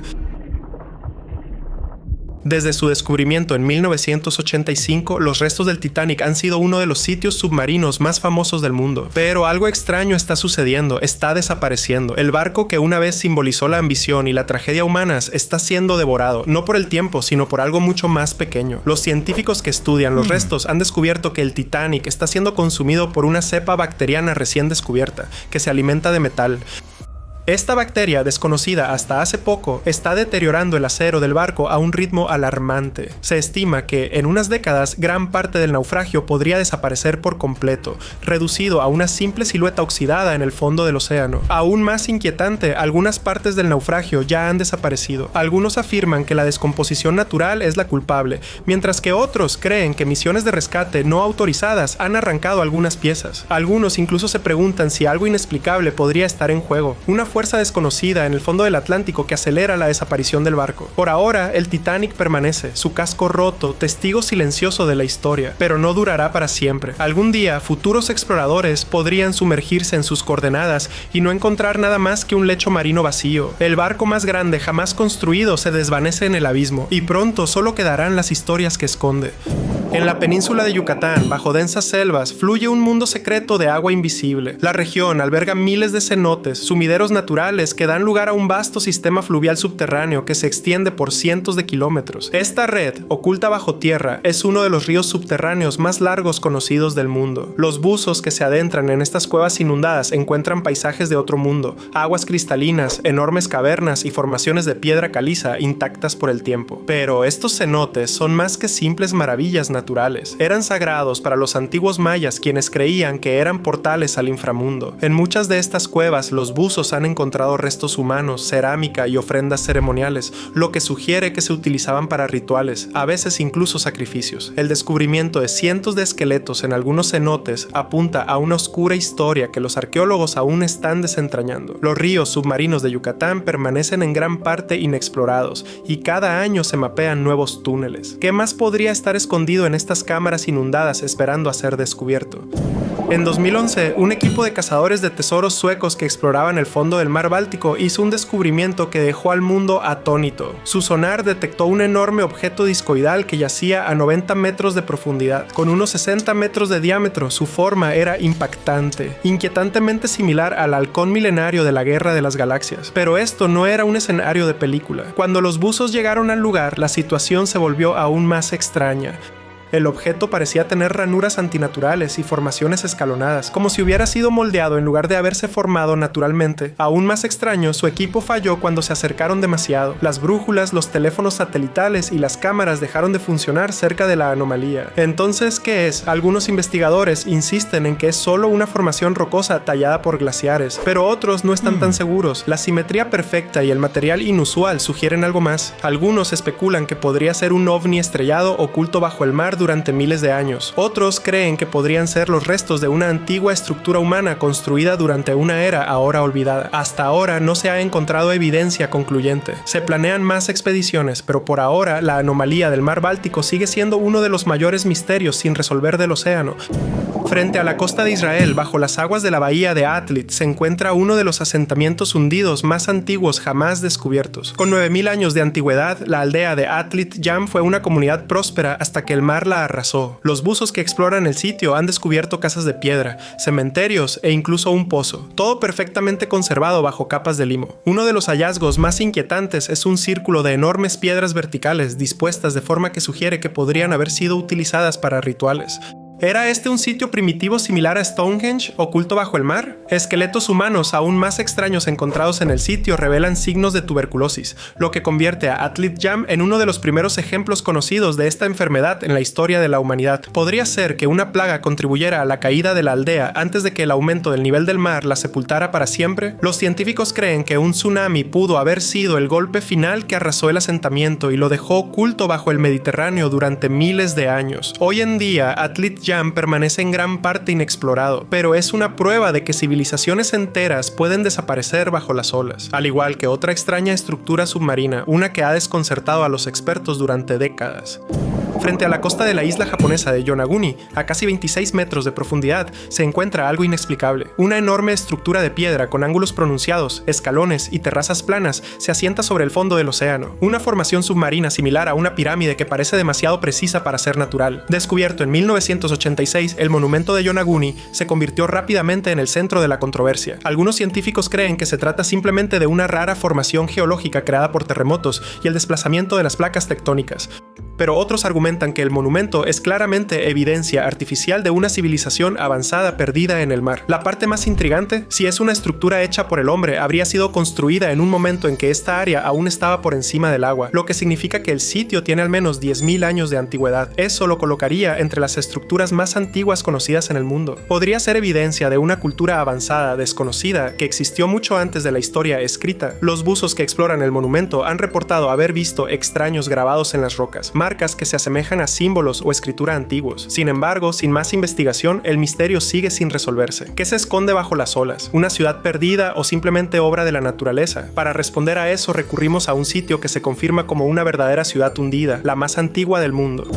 Desde su descubrimiento en 1985, los restos del Titanic han sido uno de los sitios submarinos más famosos del mundo. Pero algo extraño está sucediendo, está desapareciendo. El barco que una vez simbolizó la ambición y la tragedia humanas está siendo devorado, no por el tiempo, sino por algo mucho más pequeño. Los científicos que estudian los restos han descubierto que el Titanic está siendo consumido por una cepa bacteriana recién descubierta, que se alimenta de metal. Esta bacteria, desconocida hasta hace poco, está deteriorando el acero del barco a un ritmo alarmante. Se estima que, en unas décadas, gran parte del naufragio podría desaparecer por completo, reducido a una simple silueta oxidada en el fondo del océano. Aún más inquietante, algunas partes del naufragio ya han desaparecido. Algunos afirman que la descomposición natural es la culpable, mientras que otros creen que misiones de rescate no autorizadas han arrancado algunas piezas. Algunos incluso se preguntan si algo inexplicable podría estar en juego. Una fuerza desconocida en el fondo del Atlántico que acelera la desaparición del barco. Por ahora, el Titanic permanece, su casco roto, testigo silencioso de la historia, pero no durará para siempre. Algún día, futuros exploradores podrían sumergirse en sus coordenadas y no encontrar nada más que un lecho marino vacío. El barco más grande jamás construido se desvanece en el abismo, y pronto solo quedarán las historias que esconde. En la península de Yucatán, bajo densas selvas, fluye un mundo secreto de agua invisible. La región alberga miles de cenotes, sumideros naturales naturales que dan lugar a un vasto sistema fluvial subterráneo que se extiende por cientos de kilómetros. Esta red, oculta bajo tierra, es uno de los ríos subterráneos más largos conocidos del mundo. Los buzos que se adentran en estas cuevas inundadas encuentran paisajes de otro mundo, aguas cristalinas, enormes cavernas y formaciones de piedra caliza intactas por el tiempo. Pero estos cenotes son más que simples maravillas naturales. Eran sagrados para los antiguos mayas, quienes creían que eran portales al inframundo. En muchas de estas cuevas, los buzos han encontrado restos humanos, cerámica y ofrendas ceremoniales, lo que sugiere que se utilizaban para rituales, a veces incluso sacrificios. El descubrimiento de cientos de esqueletos en algunos cenotes apunta a una oscura historia que los arqueólogos aún están desentrañando. Los ríos submarinos de Yucatán permanecen en gran parte inexplorados y cada año se mapean nuevos túneles. ¿Qué más podría estar escondido en estas cámaras inundadas esperando a ser descubierto? En 2011, un equipo de cazadores de tesoros suecos que exploraban el fondo del mar Báltico hizo un descubrimiento que dejó al mundo atónito. Su sonar detectó un enorme objeto discoidal que yacía a 90 metros de profundidad. Con unos 60 metros de diámetro, su forma era impactante, inquietantemente similar al halcón milenario de la Guerra de las Galaxias. Pero esto no era un escenario de película. Cuando los buzos llegaron al lugar, la situación se volvió aún más extraña. El objeto parecía tener ranuras antinaturales y formaciones escalonadas, como si hubiera sido moldeado en lugar de haberse formado naturalmente. Aún más extraño, su equipo falló cuando se acercaron demasiado. Las brújulas, los teléfonos satelitales y las cámaras dejaron de funcionar cerca de la anomalía. Entonces, ¿qué es? Algunos investigadores insisten en que es solo una formación rocosa tallada por glaciares, pero otros no están tan seguros. La simetría perfecta y el material inusual sugieren algo más. Algunos especulan que podría ser un ovni estrellado oculto bajo el mar durante miles de años. Otros creen que podrían ser los restos de una antigua estructura humana construida durante una era ahora olvidada. Hasta ahora no se ha encontrado evidencia concluyente. Se planean más expediciones, pero por ahora la anomalía del mar Báltico sigue siendo uno de los mayores misterios sin resolver del océano. Frente a la costa de Israel, bajo las aguas de la bahía de Atlit, se encuentra uno de los asentamientos hundidos más antiguos jamás descubiertos. Con 9000 años de antigüedad, la aldea de Atlit Yam fue una comunidad próspera hasta que el mar la arrasó. Los buzos que exploran el sitio han descubierto casas de piedra, cementerios e incluso un pozo, todo perfectamente conservado bajo capas de limo. Uno de los hallazgos más inquietantes es un círculo de enormes piedras verticales dispuestas de forma que sugiere que podrían haber sido utilizadas para rituales. ¿Era este un sitio primitivo similar a Stonehenge, oculto bajo el mar? Esqueletos humanos aún más extraños encontrados en el sitio revelan signos de tuberculosis, lo que convierte a Atlit Yam en uno de los primeros ejemplos conocidos de esta enfermedad en la historia de la humanidad. ¿Podría ser que una plaga contribuyera a la caída de la aldea antes de que el aumento del nivel del mar la sepultara para siempre? Los científicos creen que un tsunami pudo haber sido el golpe final que arrasó el asentamiento y lo dejó oculto bajo el Mediterráneo durante miles de años. Hoy en día, Atlit Yam permanece en gran parte inexplorado, pero es una prueba de que civilizaciones enteras pueden desaparecer bajo las olas, al igual que otra extraña estructura submarina, una que ha desconcertado a los expertos durante décadas. Frente a la costa de la isla japonesa de Yonaguni, a casi 26 metros de profundidad, se encuentra algo inexplicable. Una enorme estructura de piedra con ángulos pronunciados, escalones y terrazas planas se asienta sobre el fondo del océano. Una formación submarina similar a una pirámide que parece demasiado precisa para ser natural. Descubierto en 1986, el monumento de Yonaguni se convirtió rápidamente en el centro de la controversia. Algunos científicos creen que se trata simplemente de una rara formación geológica creada por terremotos y el desplazamiento de las placas tectónicas. Pero otros argumentan que el monumento es claramente evidencia artificial de una civilización avanzada perdida en el mar. La parte más intrigante, si es una estructura hecha por el hombre, habría sido construida en un momento en que esta área aún estaba por encima del agua, lo que significa que el sitio tiene al menos 10.000 años de antigüedad. Eso lo colocaría entre las estructuras más antiguas conocidas en el mundo. Podría ser evidencia de una cultura avanzada, desconocida, que existió mucho antes de la historia escrita. Los buzos que exploran el monumento han reportado haber visto extraños grabados en las rocas, marcas que se asemejan a símbolos o escritura antiguos. Sin embargo, sin más investigación, el misterio sigue sin resolverse. ¿Qué se esconde bajo las olas? ¿Una ciudad perdida o simplemente obra de la naturaleza? Para responder a eso, recurrimos a un sitio que se confirma como una verdadera ciudad hundida, la más antigua del mundo.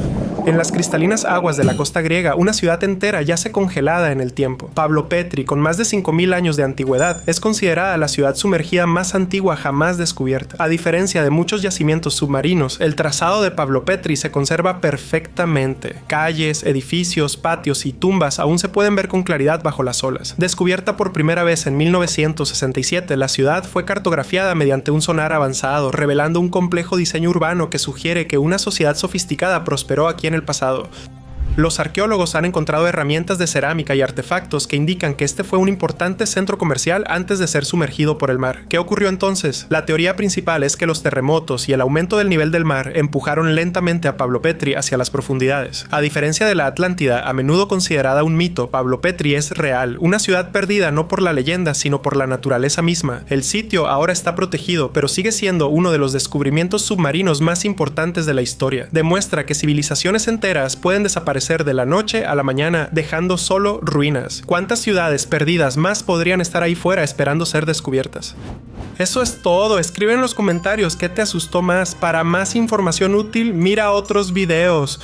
En las cristalinas aguas de la costa griega, una ciudad entera yace congelada en el tiempo. Pablo Petri, con más de 5000 años de antigüedad, es considerada la ciudad sumergida más antigua jamás descubierta. A diferencia de muchos yacimientos submarinos, el trazado de Pablo Petri se conserva perfectamente. Calles, edificios, patios y tumbas aún se pueden ver con claridad bajo las olas. Descubierta por primera vez en 1967, la ciudad fue cartografiada mediante un sonar avanzado, revelando un complejo diseño urbano que sugiere que una sociedad sofisticada prosperó aquí en el pasado. Los arqueólogos han encontrado herramientas de cerámica y artefactos que indican que este fue un importante centro comercial antes de ser sumergido por el mar. ¿Qué ocurrió entonces? La teoría principal es que los terremotos y el aumento del nivel del mar empujaron lentamente a Pablo Petri hacia las profundidades. A diferencia de la Atlántida, a menudo considerada un mito, Pablo Petri es real, una ciudad perdida no por la leyenda, sino por la naturaleza misma. El sitio ahora está protegido, pero sigue siendo uno de los descubrimientos submarinos más importantes de la historia. Demuestra que civilizaciones enteras pueden desaparecer de la noche a la mañana, dejando solo ruinas. ¿Cuántas ciudades perdidas más podrían estar ahí fuera esperando ser descubiertas? Eso es todo. Escribe en los comentarios qué te asustó más. Para más información útil, mira otros videos.